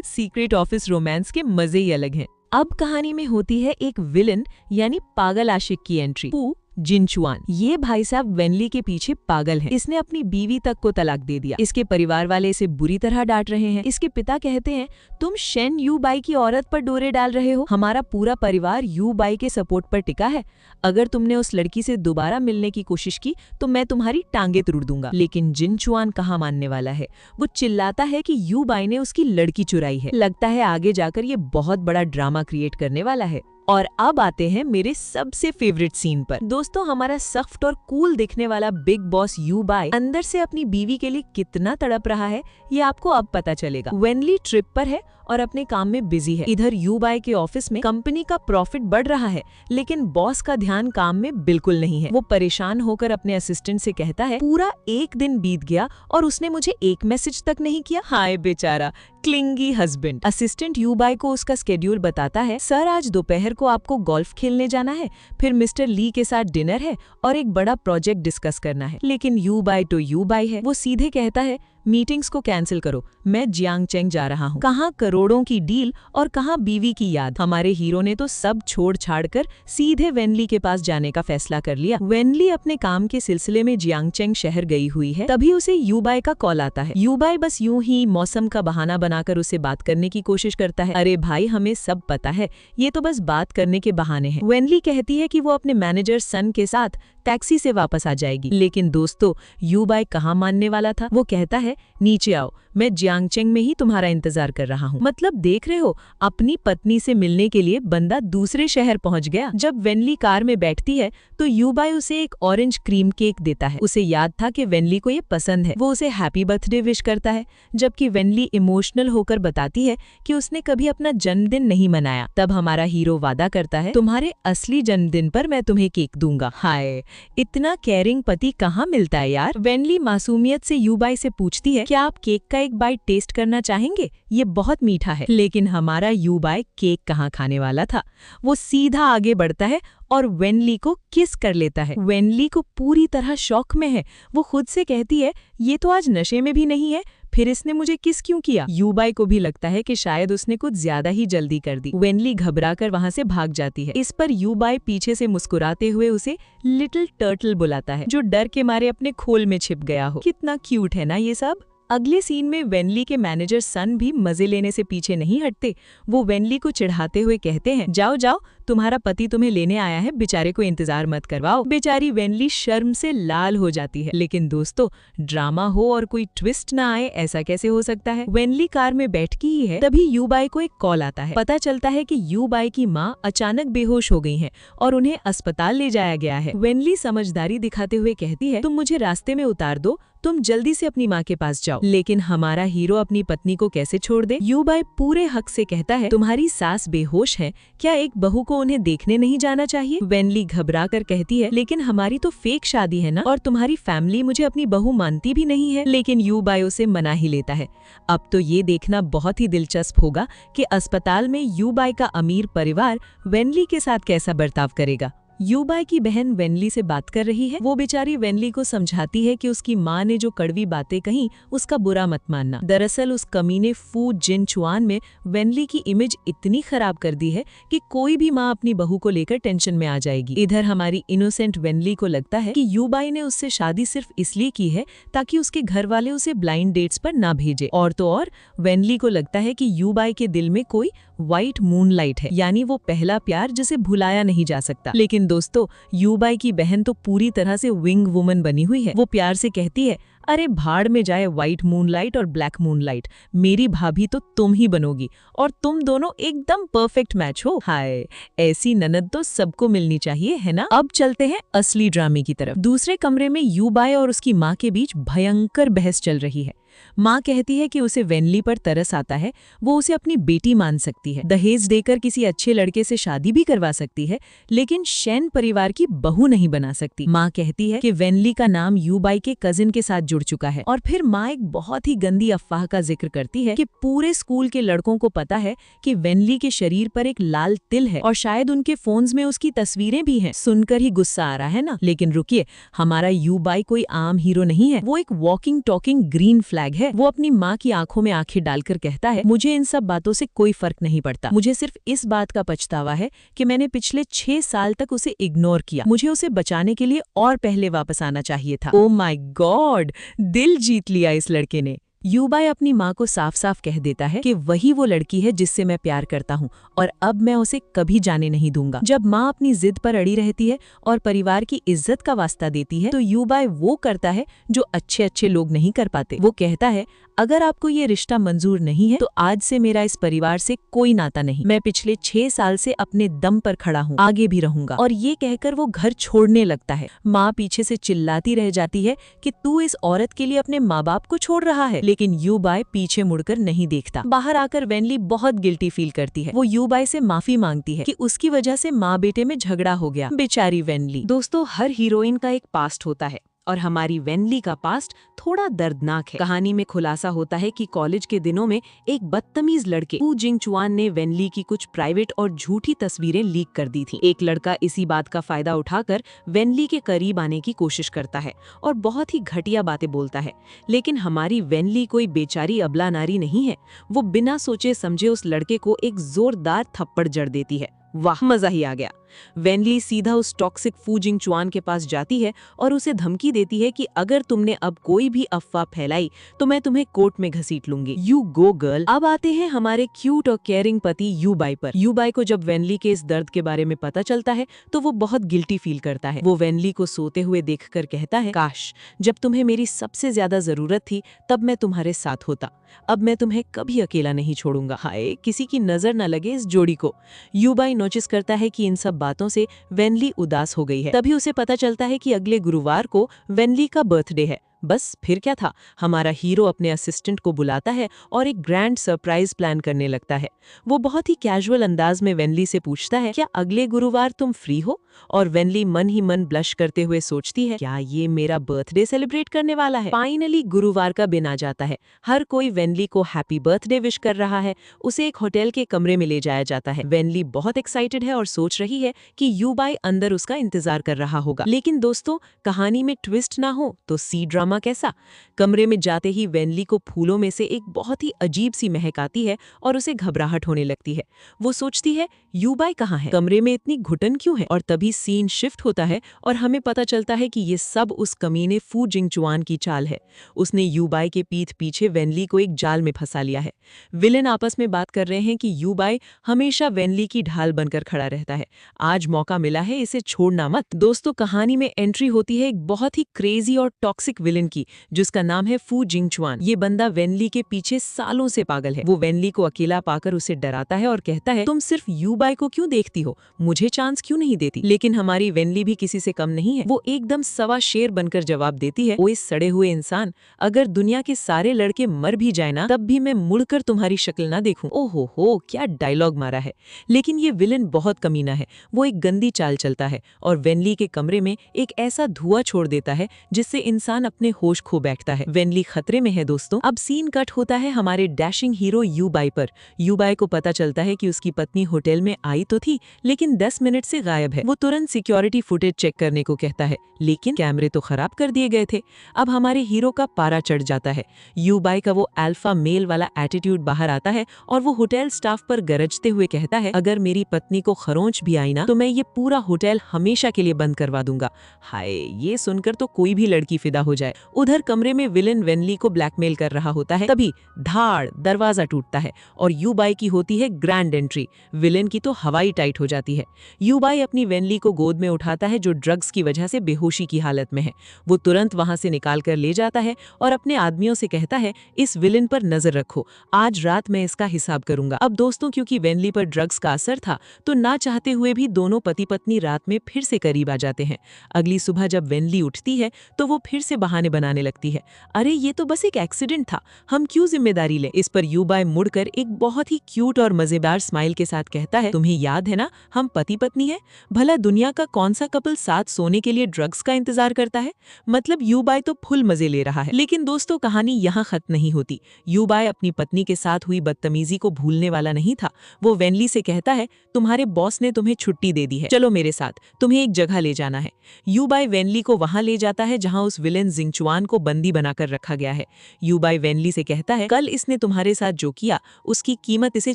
सीक्रेट ऑफिस रोमांस के मजे ही अलग हैं। अब कहानी में होती है एक विलन यानी पागल आशिक की एंट्री, फू जिनचुआन। ये भाई साहब वैनली के पीछे पागल है। इसने अपनी बीवी तक को तलाक दे दिया। इसके परिवार वाले इसे बुरी तरह डांट रहे हैं। इसके पिता कहते हैं, तुम शेन यू बाई की औरत पर डोरे डाल रहे हो, हमारा पूरा परिवार यू बाई के सपोर्ट पर टिका है, अगर तुमने उस लड़की से दोबारा मिलने की कोशिश की तो मैं तुम्हारी टांगे तोड़ दूंगा। लेकिन जिनचुआन कहाँ मानने वाला है। वो चिल्लाता है कि यू बाई ने उसकी लड़की चुराई है। लगता है आगे जाकर ये बहुत बड़ा ड्रामा क्रिएट करने वाला है। और अब आते हैं मेरे सबसे फेवरेट सीन पर। दोस्तों, हमारा सख्त और कूल दिखने वाला बिग बॉस यू बाई अंदर से अपनी बीवी के लिए कितना तड़प रहा है ये आपको अब पता चलेगा। वैनली ट्रिप पर है और अपने काम में बिजी है। इधर यू बाई के ऑफिस में कंपनी का प्रॉफिट बढ़ रहा है, लेकिन बॉस का ध्यान काम में बिल्कुल नहीं है। वो परेशान होकर अपने असिस्टेंट से कहता है, पूरा एक दिन बीत गया और उसने मुझे एक मैसेज तक नहीं किया। हाय बेचारा clingy husband. Assistant you by को उसका स्केड्यूल बताता है, सर आज दोपहर को आपको गोल्फ खेलने जाना है, फिर मिस्टर ली के साथ डिनर है और एक बड़ा प्रोजेक्ट डिस्कस करना है। लेकिन यू बाई तो यू बाई है, वो सीधे कहता है, मीटिंग्स को कैंसिल करो, मैं जियांगचेंग जा रहा हूँ। कहाँ करोड़ों की डील और कहाँ बीवी की याद। हमारे हीरो ने तो सब छोड़ छाड़ कर सीधे वैनली के पास जाने का फैसला कर लिया। वैनली अपने काम के सिलसिले में जियांगचेंग शहर गई हुई है, तभी उसे यू बाई का कॉल आता है। यू बाई बस यूं ही मौसम का बहाना बनाकर उसे बात करने की कोशिश करता है। अरे भाई, हमें सब पता है, ये तो बस बात करने के बहाने हैं। वैनली कहती है कि वो अपने मैनेजर सन के साथ टैक्सी से वापस आ जाएगी। लेकिन दोस्तों, यू बाई कहाँ मानने वाला था। वो कहता है, नीचे आओ, मैं जियांगचेंग में ही तुम्हारा इंतजार कर रहा हूँ। मतलब देख रहे हो, अपनी पत्नी से मिलने के लिए बंदा दूसरे शहर पहुँच गया। जब वैनली कार में बैठती है तो यू बाई उसे एक ऑरेंज क्रीम केक देता है। उसे याद था कि वैनली को ये पसंद है। वो उसे हैप्पी बर्थडे विश करता है, जबकि वैनली इमोशनल होकर बताती है कि उसने कभी अपना जन्मदिन नहीं मनाया। तब हमारा हीरो वादा करता है, तुम्हारे असली जन्मदिन पर मैं तुम्हें केक दूंगा। हाय, इतना केयरिंग पति कहाँ मिलता है यार। वैनली मासूमियत से यू बाई से पूछती है, क्या आप केक का एक बाइट टेस्ट करना चाहेंगे, ये बहुत मीठा है। लेकिन हमारा यू बाई केक कहाँ खाने वाला था। वो सीधा आगे बढ़ता है और वैनली को किस कर लेता है। वैनली को पूरी तरह शौक में है। वो खुद से कहती है, ये तो आज नशे में भी नहीं है, फिर इसने मुझे किस क्यों किया। यू बाई को भी लगता है कि शायद उसने कुछ ज्यादा ही जल्दी कर दी। वैनली घबराकर वहां से भाग जाती है। इस पर यू बाई पीछे से मुस्कुराते हुए उसे लिटिल टर्टल बुलाता है, जो डर के मारे अपने खोल में छिप गया हो। कितना क्यूट है ना ये सब। अगले सीन में वेनली के मैनेजर सन भी मजे लेने से पीछे नहीं हटते। वो वेनली को चिढ़ाते हुए कहते हैं, जाओ जाओ, तुम्हारा पति तुम्हें लेने आया है, बेचारे को इंतजार मत करवाओ। बेचारी वेनली शर्म से लाल हो जाती है। लेकिन दोस्तों, ड्रामा हो और कोई ट्विस्ट ना आए, ऐसा कैसे हो सकता है? वेनली कार में बैठकी ही है, तभी यूबाई को एक कॉल आता है। पता चलता है कि यूबाई की माँ अचानक बेहोश हो गई हैं और उन्हें अस्पताल ले जाया गया है। वेनली समझदारी दिखाते हुए कहती है, तुम मुझे रास्ते में उतार दो, तुम जल्दी से अपनी माँ के पास जाओ। लेकिन हमारा हीरो अपनी पत्नी को कैसे छोड़ दे? यूबाई पूरे हक से कहता है, तुम्हारी सास बेहोश है, क्या एक बहू को उन्हें देखने नहीं जाना चाहिए? वेनली घबरा कर कहती है, लेकिन हमारी तो फेक शादी है ना, और तुम्हारी फैमिली मुझे अपनी बहू मानती भी नहीं है। लेकिन यूबाई उसे मना ही लेता है। अब तो ये देखना बहुत ही दिलचस्प होगा कि अस्पताल में यूबाई का अमीर परिवार वेनली के साथ कैसा बर्ताव करेगा। यूबाई की बहन वेनली से बात कर रही है। वो बेचारी वेनली को समझाती है कि उसकी माँ ने जो कड़वी बातें कही उसका बुरा मत मानना। दरअसल उस कमीने फू जिनचुआन में वेनली की इमेज इतनी खराब कर दी है कि कोई भी माँ अपनी बहू को लेकर टेंशन में आ जाएगी। इधर हमारी इनोसेंट वेनली को लगता है कि यूबाई ने उससे शादी सिर्फ इसलिए की है ताकि उसके घर वाले उसे ब्लाइंड डेट्स पर ना भेजे। और तो और वेनली को लगता है कि यूबाई के दिल में कोई व्हाइट मूनलाइट है, यानी वो पहला प्यार जिसे भुलाया नहीं जा सकता। लेकिन दोस्तों, यूबाई की बहन तो पूरी तरह से विंग वुमन बनी हुई है। वो प्यार से कहती है, अरे भाड़ में जाए व्हाइट मूनलाइट और ब्लैक मूनलाइट, मेरी भाभी तो तुम ही बनोगी और तुम दोनों एकदम परफेक्ट मैच हो। हाय, ऐसी ननद तो सबको मिलनी चाहिए, है ना? अब चलते हैं असली ड्रामे की तरफ। दूसरे कमरे में यूबाई और उसकी माँ के बीच भयंकर बहस चल रही है। माँ कहती है कि उसे वेनली पर तरस आता है, वो उसे अपनी बेटी मान सकती है, दहेज देकर किसी अच्छे लड़के से शादी भी करवा सकती है, लेकिन शेन परिवार की बहू नहीं बना सकती। माँ कहती है कि वेनली का नाम यूबाई के कजिन के साथ जुड़ चुका है। और फिर माँ एक बहुत ही गंदी अफवाह का जिक्र करती है कि पूरे स्कूल के लड़कों को पता है कि वेनली के शरीर पर एक लाल तिल है और शायद उनके फोन्स में उसकी तस्वीरें भी हैं। सुनकर ही गुस्सा आ रहा है ना? लेकिन रुकिए, हमारा यूबाई कोई आम हीरो नहीं है, वो एक वॉकिंग टॉकिंग ग्रीन फ्लैग है। वो अपनी माँ की आंखों में आंखें डालकर कहता है, मुझे इन सब बातों से कोई फर्क नहीं पड़ता, मुझे सिर्फ इस बात का पछतावा है कि मैंने पिछले 6 साल तक उसे इग्नोर किया। मुझे उसे बचाने के लिए और पहले वापस आना चाहिए था। ओह माय गॉड, दिल जीत लिया इस लड़के ने। यूबाई अपनी माँ को साफ साफ कह देता है कि वही वो लड़की है जिससे मैं प्यार करता हूँ और अब मैं उसे कभी जाने नहीं दूंगा। जब माँ अपनी जिद पर अड़ी रहती है और परिवार की इज्जत का वास्ता देती है, तो यूबाई वो करता है जो अच्छे अच्छे लोग नहीं कर पाते। वो कहता है, अगर आपको ये रिश्ता मंजूर नहीं है तो आज से मेरा इस परिवार से कोई नाता नहीं। मैं पिछले 6 साल से अपने दम पर खड़ा हूँ, आगे भी रहूंगा। और ये कहकर वो घर छोड़ने लगता है। माँ पीछे से चिल्लाती रह जाती है कि तू इस औरत के लिए अपने माँ बाप को छोड़ रहा है, लेकिन यूबाई पीछे मुड़कर नहीं देखता। बाहर आकर वेनली बहुत गिल्टी फील करती है। वो यूबाई से माफी मांगती है कि उसकी वजह से माँ बेटे में झगड़ा हो गया। बेचारी वेनली। दोस्तों, हर हीरोइन का एक पास्ट होता है और हमारी वेनली का पास्ट थोड़ा दर्दनाक है। कहानी में खुलासा होता है कि कॉलेज के दिनों में एक बदतमीज लड़के फू जिंगचुआन ने वेनली की कुछ प्राइवेट और झूठी तस्वीरें लीक कर दी थी। एक लड़का इसी बात का फायदा उठाकर वेनली के करीब आने की कोशिश करता है और बहुत ही घटिया बातें बोलता है। लेकिन हमारी वेनली कोई बेचारी अबला नारी नहीं है। वो बिना सोचे समझे उस लड़के को एक जोरदार थप्पड़ जड़ देती है। वाह, मजा ही आ गया। वेनली सीधा उस टॉक्सिक फू जिंगचुआन के पास जाती है और उसे धमकी देती है कि अगर तुमने अब कोई भी अफवाह फैलाई तो मैं तुम्हें कोर्ट में घसीट लूंगी। You go girl. अब आते हैं हमारे क्यूट और केयरिंग पति यूबाई पर। यूबाई को जब वेनली के इस दर्द के बारे में पता चलता है तो वो बहुत गिल्टी फील करता है। वो वेनली को सोते हुए देखकर कहता है, काश जब तुम्हें मेरी सबसे ज्यादा जरूरत थी तब मैं तुम्हारे साथ होता। अब मैं तुम्हें कभी अकेला नहीं छोड़ूंगा। हाय, किसी की नजर न लगे इस जोड़ी को। यूबाई नोटिस करता है कि इन सब बातों से वेनली उदास हो गई है। तभी उसे पता चलता है कि अगले गुरुवार को वेनली का बर्थडे है। बस फिर क्या था, हमारा हीरो अपने असिस्टेंट को बुलाता है और एक ग्रैंड सरप्राइज प्लान करने लगता है। वो बहुत ही कैजुअल अंदाज में वेनली से पूछता है, क्या अगले गुरुवार तुम फ्री हो? और वेनली मन ही मन ब्लश करते हुए सोचती है, क्या ये मेरा बर्थडे सेलिब्रेट करने वाला है? फाइनली गुरुवार का दिन आ जाता है। हर कोई वेनली को हैप्पी बर्थडे विश कर रहा है। उसे एक होटल के कमरे में ले जाया जाता है। वेनली बहुत एक्साइटेड है और सोच रही है कि यूबाई अंदर उसका इंतजार कर रहा होगा। लेकिन दोस्तों, कहानी में ट्विस्ट ना हो तो सी ड्रामा ड्रामा कैसा? कमरे में जाते ही वेनली को फूलों में से एक बहुत ही अजीब सी महक आती है और उसे घबराहट होने लगती है। वो सोचती है यूबाई कहाँ है, कमरे में इतनी घुटन क्यों है? और तभी सीन शिफ्ट होता है और हमें पता चलता है कि ये सब उस कमीने फू जिंगचुआन की चाल है। उसने यूबाई के पीठ पीछे वेनली को एक जाल में फंसा लिया है। विलेन आपस में बात कर रहे हैं कि यूबाई हमेशा वेनली की ढाल बनकर खड़ा रहता है, आज मौका मिला है, इसे छोड़ना मत। दोस्तों, कहानी में एंट्री होती है एक बहुत ही क्रेजी और टॉक्सिक विलेन की, जिसका नाम है फू जिंगचुआन। ये बंदा वेनली के पीछे सालों से पागल है। वो वेनली को अकेला पाकर उसे डराता है और कहता है, तुम सिर्फ यूबाई को क्यों देखती हो, मुझे चांस क्यों नहीं देती? लेकिन हमारी वेनली भी किसी से कम नहीं है। वो एकदम सवा शेर बनकर जवाब देती है, ओए सड़े हुए इंसान, अगर दुनिया के सारे लड़के मर भी जाए ना, तब भी मैं मुड़कर तुम्हारी शक्ल ना देखूं। ओहो हो, क्या डायलॉग मारा है। लेकिन ये विलेन बहुत कमीना है। वो एक गंदी चाल चलता है और वेनली के कमरे में एक ऐसा धुआं छोड़ देता है जिससे इंसान अपने होश खो बैठता है। वेनली खतरे में है दोस्तों। अब सीन कट होता है हमारे डैशिंग हीरो यूबाई पर। यूबाई को पता चलता है कि उसकी पत्नी होटल में आई तो थी, लेकिन 10 मिनट से गायब है। वो तुरंत सिक्योरिटी फुटेज चेक करने को कहता है, लेकिन कैमरे तो खराब कर दिए गए थे। अब हमारे हीरो का पारा चढ़ जाता है। यूबाई का वो अल्फा मेल वाला एटीट्यूड बाहर आता है और वो होटल स्टाफ पर गरजते हुए कहता है, अगर मेरी पत्नी को खरोंच भी आई ना, तो मैं ये पूरा होटल हमेशा के लिए बंद करवा दूंगा। हाय, ये सुनकर तो कोई भी लड़की फिदा हो जाए। उधर कमरे में विलेन वेनली को ब्लैकमेल कर रहा होता है, तभी धाड़ दरवाजा टूटता है और यूबाई की होती है ग्रैंड एंट्री। विलेन की तो हवाई टाइट हो जाती है। यूबाई अपनी वेनली को गोद में उठाता है, जो ड्रग्स की वजह से बेहोशी की हालत में है। वो तुरंत वहां से निकाल कर ले जाता है और अपने आदमियों से कहता है, इस विलेन पर नजर रखो, आज रात मैं इसका हिसाब करूंगा। अब दोस्तों, क्योंकि वेनली पर ड्रग्स का असर था, तो ना चाहते हुए भी दोनों पति पत्नी रात में फिर से करीब आ जाते हैं। अगली सुबह जब वेनली उठती है तो वो फिर से बहाने बनाने लगती है, अरे ये तो बस एक एक्सीडेंट था, हम क्यों जिम्मेदारी लें? इस पर यूबाई मुड़कर एक बहुत ही क्यूट और मजेदार स्माइल के साथ कहता है, तुम्हें याद है ना, हम पति पत्नी हैं? भला दुनिया का कौन सा कपल साथ सोने के लिए ड्रग्स का इंतजार करता है? मतलब यूबाई तो फुल मजे ले रहा है। लेकिन दोस्तों, कहानी यहाँ खत्म नहीं होती। यूबाई अपनी पत्नी के साथ हुई बदतमीजी को भूलने वाला नहीं था। वो वेनली से कहता है, तुम्हारे बॉस ने तुम्हें छुट्टी दे दी है, चलो मेरे साथ, तुम्हें एक जगह ले जाना है। यूबाई वेनली को वहां ले जाता है जहां उस विलेन जिंगचुआन को बंदी बनाकर रखा गया है। यूबाई वेनली से कहता है, कल इसने तुम्हारे साथ जो किया उसकी कीमत इसे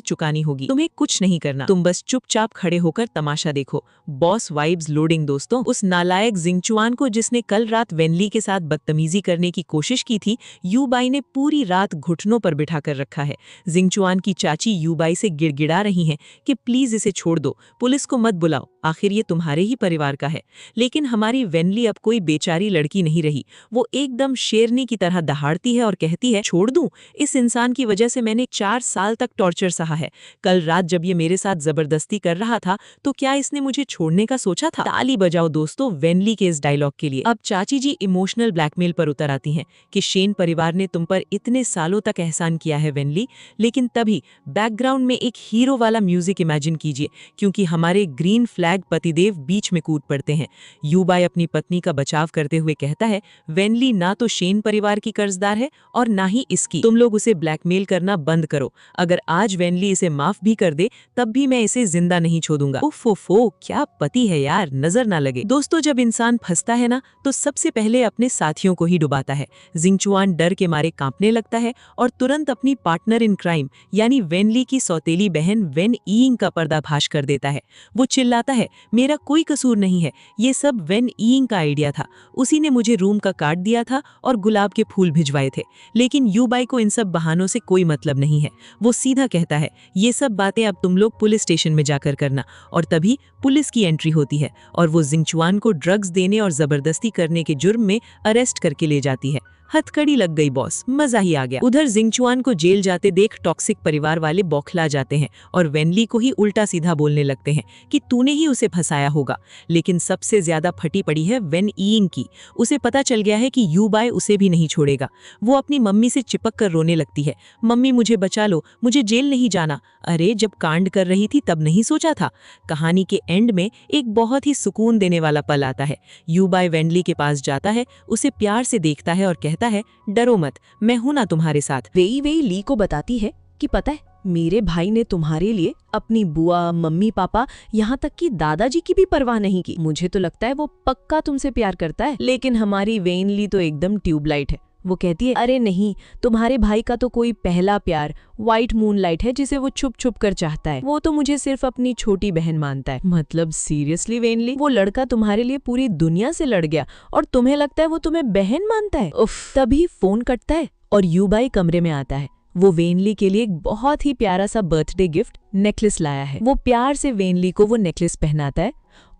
चुकानी होगी, तुम्हें कुछ नहीं करना, तुम बस चुपचाप खड़े होकर तमाशा देखो। बॉस वाइब्स लोडिंग दोस्तों। उस नालायक जिंगचुआन को, जिसने कल रात वेनली के साथ बदतमीजी करने की कोशिश की थी, यूबाई ने पूरी रात घुटनों पर बिठा कर रखा है। जिंगचुआन की चाची यूबाई से गिड़गिड़ा रही हैं कि प्लीज इसे छोड़ दो, पुलिस को मत बुलाओ, आखिर ये तुम्हारे ही परिवार का है। लेकिन हमारी वेनली अब कोई बेचारी लड़की नहीं रही। वो एकदम शेरनी की तरह दहाड़ती है और कहती है, छोड़ दूं? इस इंसान की वजह से मैंने 4 साल तक टॉर्चर सहा है। कल रात जब ये मेरे साथ जबरदस्ती कर रहा था, तो क्या इसने मुझे छोड़ने का सोचा था? ताली बजाओ दोस्तों वेनली के इस डायलॉग के लिए। अब चाची जी इमोशनल ब्लैकमेल पर उतर आती हैं कि शेन परिवार ने तुम पर इतने सालों तक एहसान किया है वेनली। लेकिन तभी बैकग्राउंड में एक हीरो वाला म्यूजिक इमेजिन कीजिए, क्योंकि हमारे ग्रीन फ्लैग पतिदेव बीच में कूद पड़ते हैं। यूबाई अपनी पत्नी का बचाव करते हुए कहता है, वेनली ना तो शेन परिवार की कर्जदार है और ना ही इसकी, तुम लोग उसे ब्लैकमेल करना बंद करो। अगर आज वेनली इसे माफ भी कर दे, तब भी मैं इसे जिंदा नहीं छोड़ूंगा। उफ़, क्या पति है यार, नजर ना लगे। दोस्तों, जब इंसान फंसता है ना, तो सबसे पहले अपने साथियों को ही डुबाता है। जिंगचुआन डर के मारे कांपने लगता है और तुरंत अपनी पार्टनर इन क्राइम यानी वेनली की सौतेली बहन वेन ईइंग का पर्दाफाश कर देता है। वो चिल्लाता है, मेरा कोई कसूर नहीं है, ये सब वेन ईइंग का आइडिया था, उसी ने मुझे रूम का कार्ड दिया था और गुलाब के फूल भिजवाए थे। लेकिन यूबाई को इन सब बहानों से कोई मतलब नहीं है। वो सीधा कहता है, ये सब बातें अब तुम लोग पुलिस स्टेशन में जाकर करना। और तभी पुलिस की एंट्री होती है और वो जिंगचुआन को ड्रग्स देने और जबरदस्ती करने के जुर्म में अरेस्ट करके ले जाती है। हथकड़ी लग गई बॉस, मजा ही आ गया। उधर जिंगचुआन को जेल जाते देख टॉक्सिक परिवार वाले बौखला जाते हैं और वेनली को ही उल्टा सीधा बोलने लगते हैं कि तूने ही उसे फंसाया होगा। लेकिन सबसे ज्यादा फटी पड़ी है वेन ईइंग की। उसे पता चल गया है कि यूबाई उसे भी नहीं छोड़ेगा। वो अपनी मम्मी से चिपक कर रोने लगती है, मम्मी मुझे बचा लो, मुझे जेल नहीं जाना। अरे जब कांड कर रही थी तब नहीं सोचा था? कहानी के एंड में एक बहुत ही सुकून देने वाला पल आता है। यूबाई वेनली के पास जाता है, उसे प्यार से देखता है और कहता है, डरो मत, मैं हूं ना तुम्हारे साथ। वेई ली को बताती है कि पता है मेरे भाई ने तुम्हारे लिए अपनी बुआ, मम्मी पापा, यहाँ तक कि दादाजी की भी परवाह नहीं की। मुझे तो लगता है वो पक्का तुमसे प्यार करता है। लेकिन हमारी वेनली तो एकदम ट्यूबलाइट है। वो कहती है, अरे नहीं, तुम्हारे भाई का तो कोई पहला प्यार व्हाइट मूनलाइट है जिसे वो छुप छुप कर चाहता है। वो तो मुझे सिर्फ अपनी छोटी बहन मानता है। मतलब सीरियसली वेनली, वो लड़का तुम्हारे लिए पूरी दुनिया से लड़ गया और तुम्हें लगता है वो तुम्हें बहन मानता है? उफ। तभी फोन कटता है और युबाई कमरे में आता है। वो वेनली के लिए एक बहुत ही प्यारा सा बर्थडे गिफ्ट नेकलेस लाया है। वो प्यार से वेनली को वो नेकलेस पहनाता है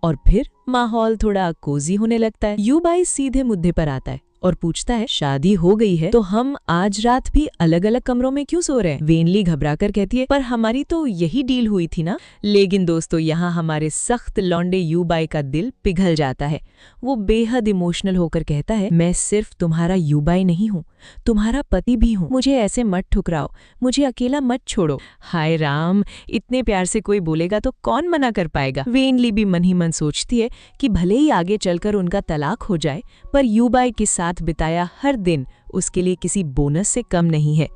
और फिर माहौल थोड़ा कोजी होने लगता है। युबाई सीधे मुद्दे पर आता है और पूछता है, शादी हो गई है तो हम आज रात भी अलग अलग कमरों में क्यों सो रहे हैं? वेनली घबराकर कहती है, पर हमारी तो यही डील हुई थी ना। लेकिन दोस्तों, यहाँ हमारे सख्त लौंडे युबाई का दिल पिघल जाता है। वो बेहद इमोशनल होकर कहता है, मैं सिर्फ तुम्हारा युबाई नहीं हूँ, तुम्हारा पति भी हूँ। मुझे ऐसे मत ठुकराओ, मुझे अकेला मत छोड़ो। हाय राम, इतने प्यार से कोई बोलेगा तो कौन मना कर पाएगा। वेनली भी मन ही मन सोचती है कि भले ही आगे चलकर उनका तलाक हो जाए, पर युबाई के साथ बिताया हर दिन उसके लिए किसी बोनस से कम नहीं है।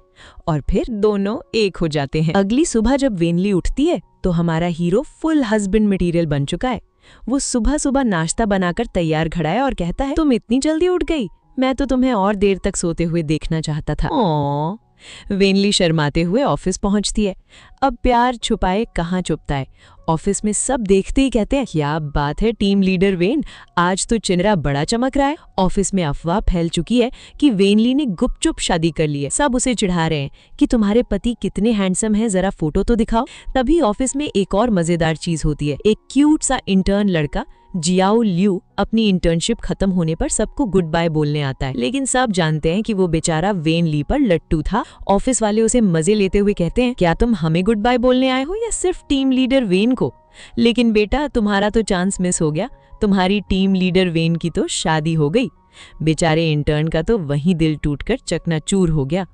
और फिर दोनों एक हो जाते हैं। अगली सुबह जब वेनली उठती है तो हमारा हीरो फुल हस्बैंड मटेरियल बन चुका है। वो सुबह सुबह नाश्ता बनाकर तैयार खड़ा है और कहता है, तुम इतनी जल्दी उठ गई? मैं तो तुम्हें और देर तक सोते हुए देखना चाहता था। ओह। वेनली शर्माते हुए ऑफिस पहुंचती है। अब प्यार छुपाए कहाँ चुपता है। ऑफिस में सब देखते ही कहते हैं, क्या बात है टीम लीडर वेन, आज तो चेहरा बड़ा चमक रहा है। ऑफिस में अफवाह फैल चुकी है कि वेनली ने गुपचुप शादी कर ली है। सब उसे चिढ़ा रहे हैं कि तुम्हारे पति कितने हैंडसम हैं, जरा फोटो तो दिखाओ। तभी ऑफिस में एक और मजेदार चीज होती है। एक क्यूट सा इंटर्न लड़का जियाओ ल्यू अपनी इंटर्नशिप खत्म होने पर सबको गुड बाय बोलने आता है। लेकिन सब जानते हैं कि वो बेचारा वेनली पर लट्टू था। ऑफिस वाले उसे मजे लेते हुए कहते हैं, क्या तुम हमें गुड बाय बोलने आए हो या सिर्फ टीम लीडर वेन को? लेकिन बेटा, तुम्हारा तो चांस मिस हो गया। तुम्हारी टीम लीडर वेन की तो शादी हो गई। बेचारे इंटर्न का तो वहीं दिल टूटकर चकनाचूर हो गया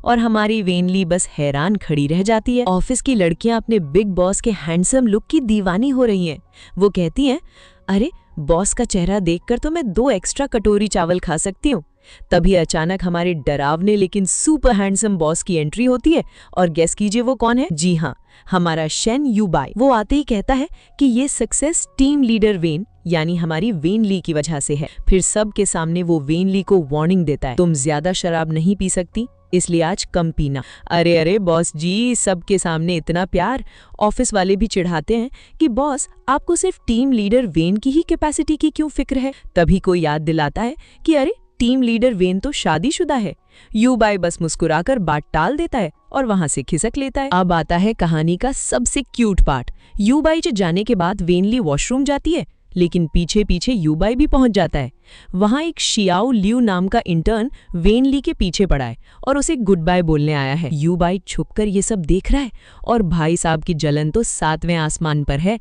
और हमारी वेनली बस हैरान खड़ी रह जाती है। ऑफिस की लड़कियां अपने बिग बॉस के हैंडसम लुक की दीवानी हो रही हैं। वो कहती हैं, अरे बॉस का चेहरा देखकर तो मैं 2 एक्स्ट्रा कटोरी चावल खा सकती हूँ। तभी अचानक हमारे डरावने लेकिन सुपर हैंडसम बॉस की एंट्री होती है और गेस कीजिए वो कौन है? जी हाँ, हमारा शेन युबाई। वो आते ही कहता है कि ये सक्सेस टीम लीडर वेन यानी हमारी वेनली की वजह से है। फिर सबके सामने वो वेनली को वार्निंग देता है, तुम ज्यादा शराब नहीं पी सकती, इसलिए आज कम पीना। अरे अरे बॉस जी, सबके सामने इतना प्यार। ऑफिस वाले भी चिढ़ाते हैं कि बॉस, आपको सिर्फ टीम लीडर वेन की ही कैपेसिटी की क्यों फिक्र है? तभी कोई याद दिलाता है कि अरे टीम लीडर वेन तो शादीशुदा है। युबाई बस मुस्कुराकर बात टाल देता है और वहां से खिसक लेता है। अब आता है कहानी का सबसे क्यूट पार्ट। युबाई से जाने के बाद वेनली वॉशरूम जाती है, लेकिन पीछे पीछे युबाई भी पहुंच जाता है। वहां एक शियाओ ल्यू नाम का इंटर्न वेनली के पीछे पड़ा है और उसे गुड बाय बोलने आया है। युबाई छुपकर ये सब देख रहा है और भाई साहब की जलन तो 7वें आसमान पर है।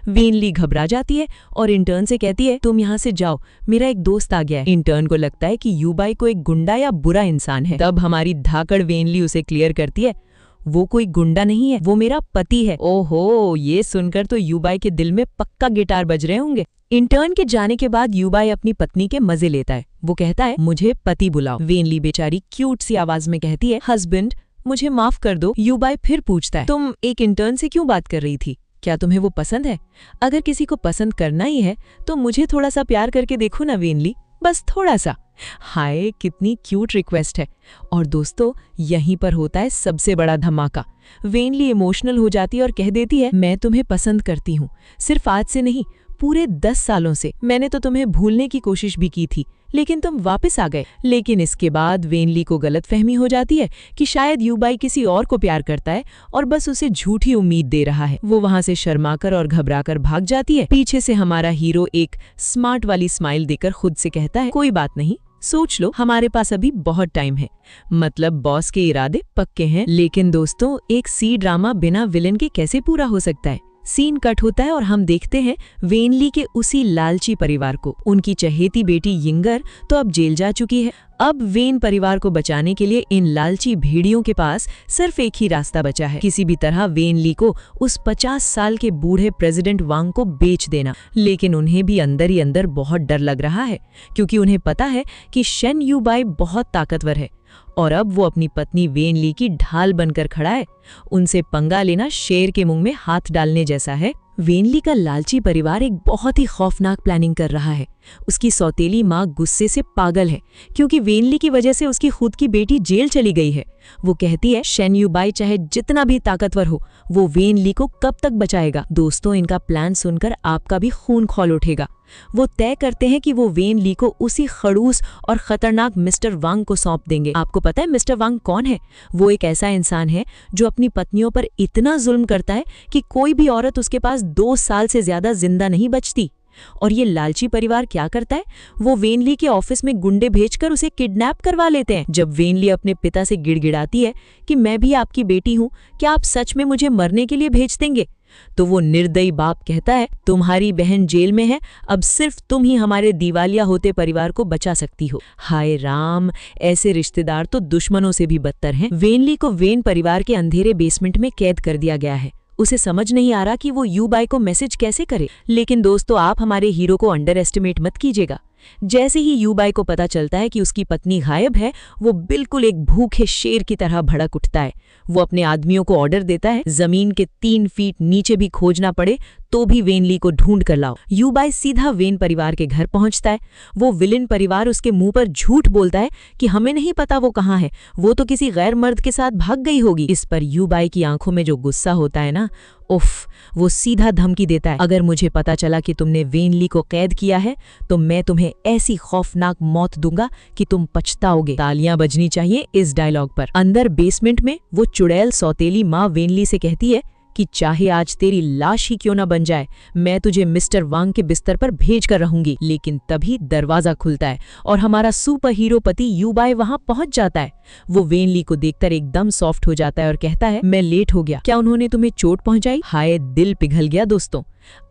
वेनली घबरा जाती है और इंटर्न से कहती है, तुम यहाँ से जाओ, मेरा एक दोस्त आ गया है। इंटर्न को लगता है कि युबाई को एक गुंडा या बुरा इंसान है। तब हमारी धाकड़ वेनली उसे क्लियर करती है, वो कोई गुंडा नहीं है, वो मेरा पति है। ओहो, ये सुनकर तो युबाई के दिल में पक्का गिटार बज रहे होंगे। इंटर्न के जाने के बाद युबाई अपनी पत्नी के मजे लेता है। वो कहता है, मुझे पति बुलाओ। वेनली बेचारी क्यूट सी आवाज में कहती है, हस्बैंड मुझे माफ कर दो। युबाई फिर पूछता है, तुम एक इंटर्न से क्यों बात कर रही थी? क्या तुम्हें वो पसंद है? अगर किसी को पसंद करना ही है तो मुझे थोड़ा सा प्यार करके देखो ना वेनली, बस थोड़ा सा। हाय, कितनी क्यूट रिक्वेस्ट है। और दोस्तों, यहीं पर होता है सबसे बड़ा धमाका। वेनली इमोशनल हो जाती है और कह देती है, मैं तुम्हें पसंद करती हूँ, सिर्फ आज से नहीं, पूरे 10 सालों से। मैंने तो तुम्हें भूलने की कोशिश भी की थी, लेकिन तुम वापस आ गए। लेकिन इसके बाद वेनली को गलतफहमी हो जाती है कि शायद युबाई किसी और को प्यार करता है और बस उसे झूठी उम्मीद दे रहा है। वो वहां से शर्माकर और घबराकर भाग जाती है। पीछे से हमारा हीरो एक स्मार्ट वाली स्माइल देकर खुद से कहता है, कोई बात नहीं, सोच लो, हमारे पास अभी बहुत टाइम है। मतलब बॉस के इरादे पक्के हैं। लेकिन दोस्तों, एक सी ड्रामा बिना विलन के कैसे पूरा हो सकता है? सीन कट होता है और हम देखते हैं वेनली के उसी लालची परिवार को। उनकी चहेती बेटी यिंगर तो अब जेल जा चुकी है। अब वेन परिवार को बचाने के लिए इन लालची भेड़ियों के पास सिर्फ एक ही रास्ता बचा है, किसी भी तरह वेनली को उस 50 साल के बूढ़े प्रेसिडेंट वांग को बेच देना। लेकिन उन्हें भी अंदर ही अंदर बहुत डर लग रहा है, क्योंकि उन्हें पता है कि शेन युबाई बहुत ताकतवर है और अब वो अपनी पत्नी वेन ली की ढाल बनकर खड़ा है। उनसे पंगा लेना शेर के मुंह में हाथ डालने जैसा है। वेन ली का लालची परिवार एक बहुत ही खौफनाक प्लानिंग कर रहा है। उसकी सौतेली माँ गुस्से से पागल है क्योंकि वेन ली की वजह से उसकी खुद की बेटी जेल चली गई है। वो कहती है शेन यूबाई चाहे जितना भी ताकतवर हो, वो वेन ली को कब तक बचाएगा। दोस्तों, इनका प्लान सुनकर आपका भी खून खौल उठेगा। वो तय करते हैं कि वो वेन ली को उसी खड़ूस और खतरनाक मिस्टर वांग को सौंप देंगे। आपको पता है मिस्टर वांग कौन है? वो एक ऐसा इंसान है जो अपनी पत्नियों पर इतना जुल्म करता है कि कोई भी औरत उसके पास 2 साल से ज्यादा जिंदा नहीं बचती। और ये लालची परिवार क्या करता है? वो वेन ली के ऑफिस में गुंडे भेजकर उसे किडनैप करवा लेते हैं। जब वेन ली अपने पिता से गिड़गिड़ाती है कि मैं भी आपकी बेटी हूँ, क्या आप सच में मुझे मरने के लिए भेज देंगे? तो वो निर्दयी बाप कहता है तुम्हारी बहन जेल में है, अब सिर्फ तुम ही हमारे दिवालिया होते परिवार को बचा सकती हो। हाय राम, ऐसे रिश्तेदार तो दुश्मनों से भी बदतर हैं। वेन ली को वेन परिवार के अंधेरे बेसमेंट में कैद कर दिया गया है। उसे समझ नहीं आ रहा कि वो यूबाई को मैसेज कैसे करे। लेकिन दोस्तों, आप हमारे हीरो को अंडर एस्टिमेट मत कीजिएगा। जैसे ही यूबाई को पता चलता है कि उसकी पत्नी गायब है, वो बिल्कुल एक भूखे शेर की तरह भड़क उठता है। वो अपने आदमियों को ऑर्डर देता है जमीन के 3 फीट नीचे भी खोजना पड़े तो भी वेन ली को ढूंढ कर लाओ। यूबाई सीधा वेन परिवार के घर पहुंचता है। वो विलेन परिवार उसके मुंह पर झूठ बोलता है कि हमें नहीं पता वो कहाँ है, वो तो किसी गैर मर्द के साथ भाग गई होगी। इस पर यूबाई की आंखों में जो गुस्सा होता है ना, उफ, वो सीधा धमकी देता है अगर मुझे पता चला कि तुमने वेन ली को कैद किया है तो मैं तुम्हें ऐसी खौफनाक मौत दूंगा कि तुम पछताओगे। तालियां बजनी चाहिए इस डायलॉग पर। अंदर बेसमेंट में वो चुड़ैल सौतेली माँ वेन ली से कहती है कि चाहे आज तेरी लाश ही क्यों न बन जाए, मैं तुझे मिस्टर वांग के बिस्तर पर भेज कर रहूंगी। लेकिन तभी दरवाजा खुलता है और हमारा सुपर हीरो पति यूबाई वहां पहुंच जाता है। वो वेन ली को देखकर एकदम सॉफ्ट हो जाता है और कहता है मैं लेट हो गया, क्या उन्होंने तुम्हें चोट पहुंचाई? हाय, दिल पिघल गया दोस्तों।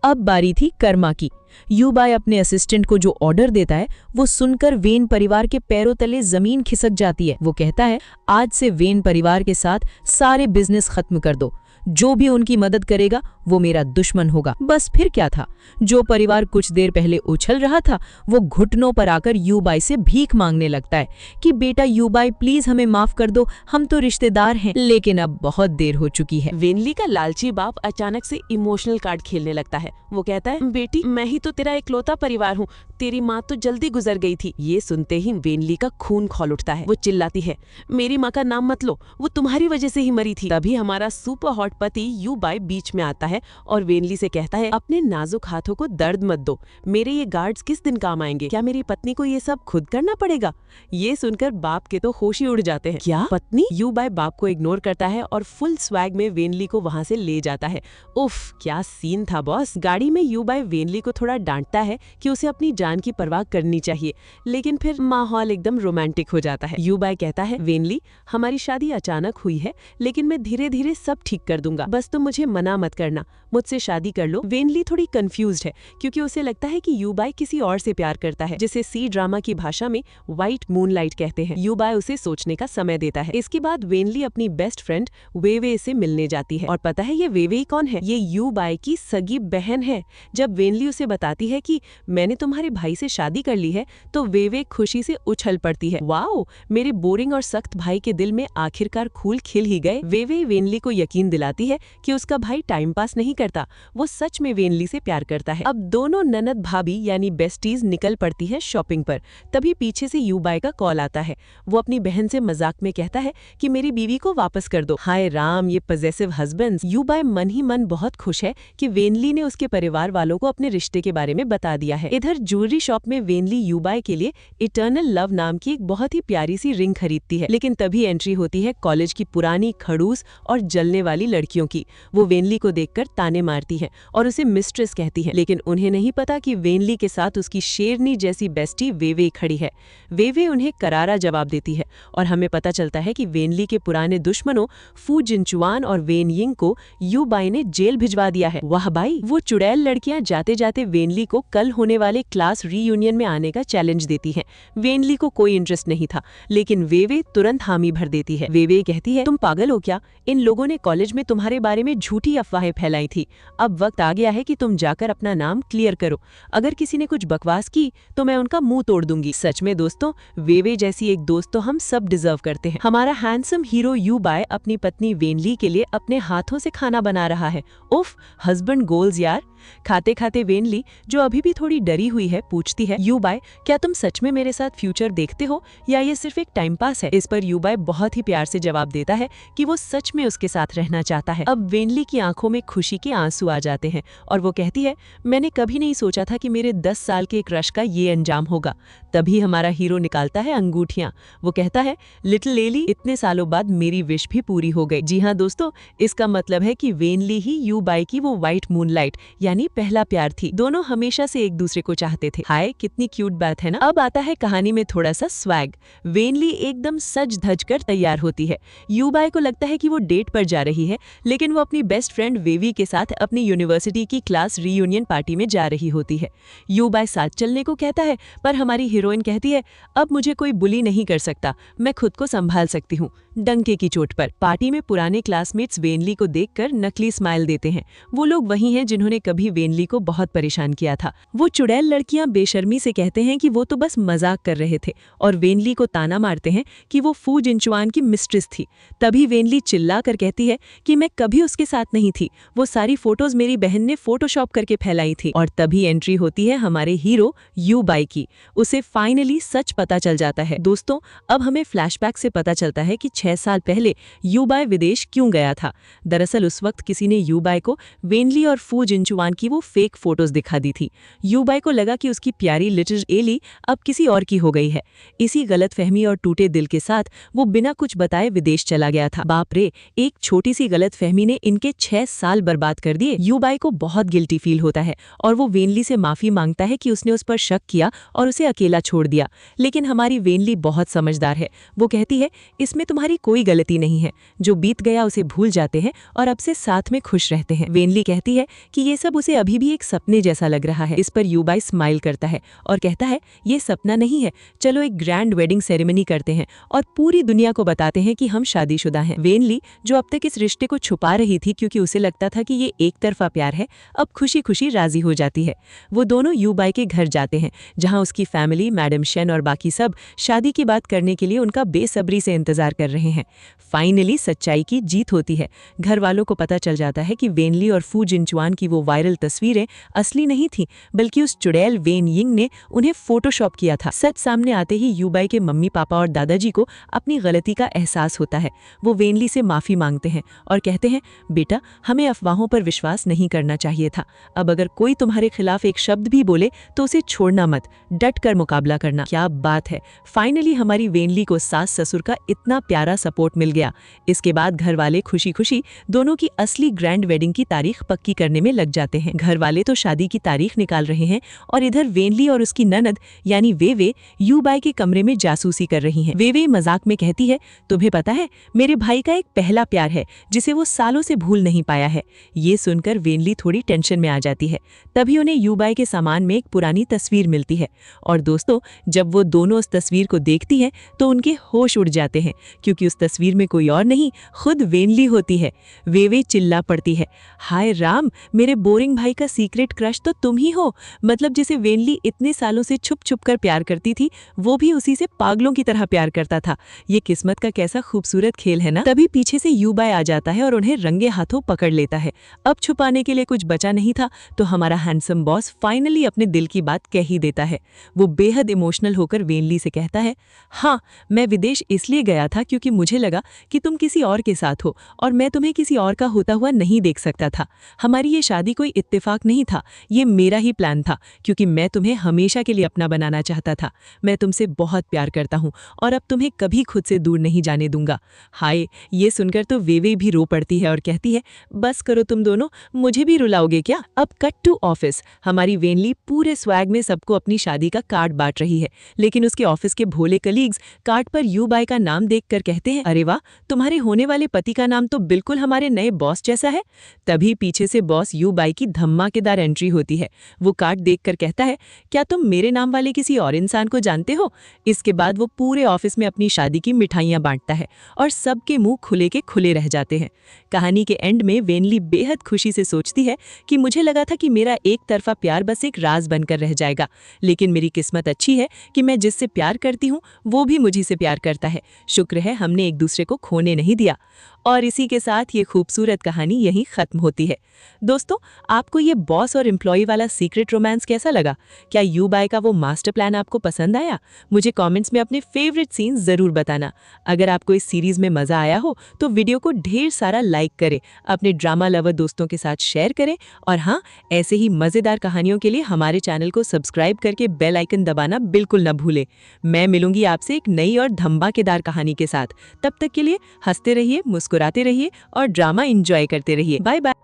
अब बारी थी कर्मा की। यूबाई अपने असिस्टेंट को जो ऑर्डर देता है वो सुनकर वेन परिवार के पैरों तले जमीन खिसक जाती है। वो कहता है आज से वेन परिवार के साथ सारे बिजनेस खत्म कर दो, जो भी उनकी मदद करेगा वो मेरा दुश्मन होगा। बस फिर क्या था, जो परिवार कुछ देर पहले उछल रहा था वो घुटनों पर आकर यूबाई से भीख मांगने लगता है कि बेटा यूबाई प्लीज हमें माफ कर दो, हम तो रिश्तेदार हैं। लेकिन अब बहुत देर हो चुकी है। वेन ली का लालची बाप अचानक से इमोशनल कार्ड खेलने लगता है। वो कहता है बेटी मैं ही तो तेरा इकलौता परिवार हूँ, तेरी माँ तो जल्दी गुजर गई थी। ये सुनते ही वेन ली का खून खौल उठता है। वो चिल्लाती है मेरी माँ का नाम मत लो, वो तुम्हारी वजह से ही मरी थी। तभी हमारा सुपर हॉट पति यूबाई बीच में आता है और वेन ली से कहता है अपने नाजुक हाथों को दर्द मत दो, मेरे ये गार्ड्स किस दिन काम आएंगे? क्या मेरी पत्नी को ये सब खुद करना पड़ेगा? ये सुनकर बाप के तो होश ही उड़ जाते हैं। क्या पत्नी? यूबाई बाप को इग्नोर करता है और फुल स्वैग में वेन ली को वहां से ले जाता है। उफ, क्या सीन था बॉस। गाड़ी में यूबाई वेन ली को थोड़ा डांटता है कि उसे अपनी जान की परवाह करनी चाहिए, लेकिन फिर माहौल एकदम रोमांटिक हो जाता है। यूबाई कहता है वेन ली हमारी शादी अचानक हुई है, लेकिन मैं धीरे धीरे सब ठीक कर दूंगा, बस तुम मुझे मना मत करना, मुझसे शादी कर लो। वेन ली थोड़ी कंफ्यूज्ड है क्योंकि उसे लगता है कि यूबाई किसी और से प्यार करता है, जिसे सी ड्रामा की भाषा में व्हाइट मूनलाइट कहते हैं। यूबाई उसे सोचने का समय देता है। इसके बाद वेन ली अपनी बेस्ट फ्रेंड वेवे से मिलने जाती है। और पता है ये वेवे कौन है? ये यूबाई की सगी बहन है। जब वेन ली उसे बताती है कि मैंने तुम्हारे भाई से शादी कर ली है तो वेवे खुशी से उछल पड़ती है। वाओ, मेरे बोरिंग और सख्त भाई के दिल में आखिरकार फूल खिल ही गए। वेवे वेन ली को यकीन दिलाती है कि उसका भाई टाइम पास नहीं करता, वो सच में वेन ली से प्यार करता है। अब दोनों ननद भाभी यानी बेस्टीज निकल पड़ती है शॉपिंग पर। तभी पीछे से यूबाई का कॉल आता है। वो अपनी बहन से मजाक में कहता है कि मेरी बीवी को वापस कर दो। हाय राम, ये पॉजेसिव हस्बैंड्स। यूबाई मन ही मन बहुत खुश है कि वेन ली ने उसके परिवार वालों को अपने रिश्ते के बारे में बता दिया है। इधर ज्वेलरी शॉप में वेन ली यूबाई के लिए इटर्नल लव नाम की एक बहुत ही प्यारी सी रिंग खरीदती है। लेकिन तभी एंट्री होती है कॉलेज की पुरानी खड़ूस और जलने वाली लड़कियों की। वो वेन ली को देखकर ताने मारती है और उसे मिस्ट्रेस कहती है, लेकिन उन्हें नहीं पता कि वेन ली के साथ उसकी शेरनी जैसी बेस्टी वेवे खड़ी है। वेवे उन्हें करारा जवाब देती है और हमें पता चलता है कि वेन ली के पुराने दुश्मनों फू जिनचुआन और वेन यिंग को यूबाई ने जेल भिजवा दिया है। वाह भाई, वो चुड़ैल लड़कियां जाते जाते वेन ली को कल होने वाले क्लास रीयूनियन में आने का चैलेंज देती हैं। वेन ली को कोई इंटरेस्ट नहीं था, लेकिन वेवे तुरंत हामी भर देती है। वेवे कहती है तुम पागल हो क्या? इन लोगों ने कॉलेज में तुम्हारे बारे में झूठी अफवाहें फैलाई थी। अब वक्त आ गया है कि तुम जाकर अपना नाम क्लियर करो। अगर किसी ने कुछ बकवास की तो मैं उनका मुंह तोड़ दूंगी। सच में दोस्तों, वेवे जैसी एक दोस्त तो हम सब डिजर्व करते हैं। हमारा हैंडसम हीरो यू बाय अपनी पत्नी वेनली के लिए अपने हाथों से खाना बना रहा है। उफ, हस्बैंड गोल्स यार। खाते खाते वेनली, जो अभी भी थोड़ी डरी हुई है, पूछती है, यू बाय, क्या तुम सच में मेरे साथ फ्यूचर देखते हो या ये सिर्फ एक टाइम पास है? इस पर यू बाय बहुत ही प्यार से जवाब देता है कि वो सच में उसके साथ रहना चाहता है। अब वेनली की आंखों में खुशी के आंसू आ जाते हैं और वो कहती है, मैंने कभी नहीं सोचा था कि मेरे 10 साल के क्रश का ये अंजाम होगा। तभी हमारा हीरो निकालता है अंगूठियां। वो कहता है, लिटिल लेली, इतने सालों बाद मेरी विश भी पूरी हो गई। जी हाँ दोस्तों, इसका मतलब है कि वेनली ही यू बाय की वो व्हाइट मूनलाइट यानी पहला प्यार थी। दोनों हमेशा से एक दूसरे को चाहते थे। हाय, कितनी क्यूट बात है ना। अब आता है कहानी में थोड़ा सा स्वैग। वेनली एकदम सज धज कर तैयार होती है। यू बाय को लगता है कि वो डेट पर जा रही है, लेकिन वो अपनी बेस्ट फ्रेंड वेवी के साथ अपनी यूनिवर्सिटी की क्लास रीयूनियन पार्टी में जा रही होती है। यू बाय साथ चलने को कहता है, पर हमारी हीरोइन कहती है, अब मुझे कोई बुली नहीं कर सकता, मैं खुद को संभाल सकती हूँ। डंके की चोट पर पार्टी में पुराने क्लासमेट्स वेनली को देखकर नकली स्माइल देते हैं। वो लोग वही हैं जिन्होंने कभी वेनली को बहुत परेशान किया था। वो चुड़ैल लड़कियां बेशर्मी से कहते हैं कि वो तो बस मजाक कर रहे थे और वेनली को ताना मारते हैं कि वो फू जिनचुआन की मिस्ट्रेस थी। तभी वेनली चिल्ला कर कहती है कि मैं कभी उसके साथ नहीं थी, वो सारी फोटोज मेरी बहन ने फोटोशॉप करके फैलाई थी। और तभी एंट्री होती है हमारे हीरो यू बाय की। उसे फाइनली सच पता चल जाता है। दोस्तों, अब हमें फ्लैशबैक से पता चलता है कि 6 साल पहले यू बाय विदेश क्यों गया था। दरअसल उस वक्त किसी ने यू बाय को वेनली और फू जिनचुआन की वो फेक फोटोज दिखा दी थी। यू बाय को लगा कि उसकी प्यारी लिटिल एली अब किसी और की हो गई है। इसी गलतफहमी और टूटे दिल के साथ वो बिना कुछ बताए विदेश चला गया था। बाप रे, एक छोटी सी गलतफहमी ने इनके 6 साल बर्बाद कर दिए। यू बाय को बहुत गिल्टी फील होता है और वो वेनली से माफी मांगता है कि उसने उस पर शक किया और उसे अकेला छोड़ दिया। लेकिन हमारी वेनली बहुत समझदार है। वो कहती है, इसमें तुम्हारी कोई गलती नहीं है, जो बीत गया उसे भूल जाते हैं और अब से साथ में खुश रहते हैं। वेनली कहती है कि ये सब उसे अभी भी एक सपने जैसा लग रहा है। इस पर यू बाय स्माइल करता है और कहता है, ये सपना नहीं है, चलो एक ग्रैंड वेडिंग सेरेमनी करते हैं और पूरी दुनिया को बताते हैं कि हम शादीशुदा हैं। वेनली, जो अब तक इस रिश्ते को छुपा रही थी क्योंकि उसे लगता था कि ये एक तरफा प्यार है, अब खुशी खुशी राजी हो जाती है। वो दोनों यू बाय के घर जाते हैं, जहां उसकी फैमिली, मैडम शेन और बाकी सब शादी की बात करने के लिए उनका बेसब्री से इंतजार कर रहे हैं। फाइनली सच्चाई की जीत होती है। घर वालों को पता चल जाता है कि वेनली और फू जिनचुआन की वो वायरल तस्वीरें असली नहीं थी, बल्कि उस चुड़ैल वेन यिंग ने उन्हें फोटोशॉप किया था। सच सामने आते ही यू बाय के मम्मी पापा और दादाजी को अपनी गलती का एहसास होता है। वो वेनली से माफी मांगते हैं और कहते हैं, बेटा, हमें अफवाहों पर विश्वास नहीं करना चाहिए था। अब अगर कोई तुम्हारे खिलाफ एक शब्द भी बोले तो उसे छोड़ना मत, डट कर मुकाबला करना। क्या बात है, फाइनली हमारी वेनली को सास ससुर का इतना प्यारा सपोर्ट मिल गया। इसके बाद घर वाले खुशी खुशी दोनों की असली ग्रैंड वेडिंग की तारीख पक्की करने में लग जाते हैं। घर वाले तो शादी की तारीख निकाल रहे हैं और इधर वेनली और उसकी ननद यानी वेवे यू बाय के कमरे में जासूसी कर रही हैं। वेवे मजाक में कहती है, तुम्हें पता है, मेरे भाई का एक पहला प्यार है जिसे वो सालों से भूल नहीं पाया है। ये सुनकर वेनली थोड़ी टेंशन में आ जाती है। तभी उन्हें यू बाय के सामान में एक पुरानी तस्वीर मिलती है और दोस्तों, जब वो दोनों उस तस्वीर को देखती हैं तो उनके होश उड़ जाते हैं, क्योंकि उस तस्वीर में कोई और नहीं, खुद वेनली होती है। वेवे चिल्ला पड़ती है, हाय राम, मेरे बोरिंग भाई का सीक्रेट क्रश तो तुम ही हो। मतलब जिसे वेनली इतने सालों से छुप छुप कर प्यार करती थी, वो भी उसी से पागलों की तरह प्यार करता था। ये किस्मत का कैसा खूबसूरत खेल है ना। तभी पीछे से यू बाय आ जाता है और उन्हें रंगे हाथों पकड़ लेता है। अब छुपाने के लिए कुछ बचा नहीं था, तो हमारा हैंडसम बॉस फाइनली अपने दिल की बात कह ही देता है। वो बेहद इमोशनल होकर वेनली से कहता है, हाँ, मैं विदेश इसलिए गया था क्योंकि मुझे लगा कि तुम किसी और के साथ हो और मैं तुम्हें किसी और का होता हुआ नहीं देख सकता था। हमारी ये शादी कोई इत्तेफाक नहीं था, ये मेरा ही प्लान था, क्योंकि मैं तुम्हें हमेशा के लिए अपना बनाना चाहता था। मैं तुमसे बहुत प्यार करता हूँ और अब तुम्हें कभी खुद से दूर नहीं जाने दूंगा। हाय, ये सुनकर तो वेवे भी रो पड़ती है और कहती है, बस करो तुम दोनों, मुझे भी रुलाओगे क्या। अब कट टू ऑफिस। हमारी वेनली पूरे स्वैग में सबको अपनी शादी का कार्ड बांट रही है, लेकिन उसके ऑफिस के भोले कलीग्स कार्ड पर यू बाय का नाम देखकर कहते हैं, अरे वाह, तुम्हारे होने वाले पति का नाम तो बिल्कुल हमारे नए बॉस जैसा है। तभी पीछे से बॉस यू बाय की धमाकेदार एंट्री होती है। वो कार्ड देखकर कहता है, क्या तुम मेरे नाम वाले किसी और इंसान को जानते हो? इसके बाद वो पूरे ऑफिस में अपनी शादी की मिठाइयां बांटता है और सबके मुंह खुले के खुले रह जाते हैं। कहानी के एंड में वेनली बेहद खुशी से सोचती है कि मुझे लगा था कि मेरा एक तरफा प्यार बस एक राज बनकर रह जाएगा, लेकिन मेरी किस्मत अच्छी है कि मैं जिससे प्यार करती हूँ वो भी मुझे से प्यार करता है। शुक्र है हमने एक दूसरे को खोने नहीं दिया। और इसी के साथ ये खूबसूरत कहानी यहीं खत्म होती है। दोस्तों, आपको ये बॉस और एम्प्लॉय वाला सीक्रेट रोमांस कैसा लगा? क्या यू बाय का वो मास्टर प्लान आपको पसंद आया? मुझे कमेंट्स में अपने फेवरेट सीन जरूर बताना। अगर आपको इस सीरीज में मजा आया हो तो वीडियो को ढेर सारा लाइक करें, अपने ड्रामा लवर दोस्तों के साथ शेयर करें और हाँ, ऐसे ही मजेदार कहानियों के लिए हमारे चैनल को सब्सक्राइब करके बेल आइकन दबाना बिल्कुल न भूलें। मैं मिलूंगी आपसे एक नई और धमाकेदार कहानी के साथ। तब तक के लिए हंसते रहिए, मुस्कुराते रहिए और ड्रामा एंजॉय करते रहिए। Bye bye.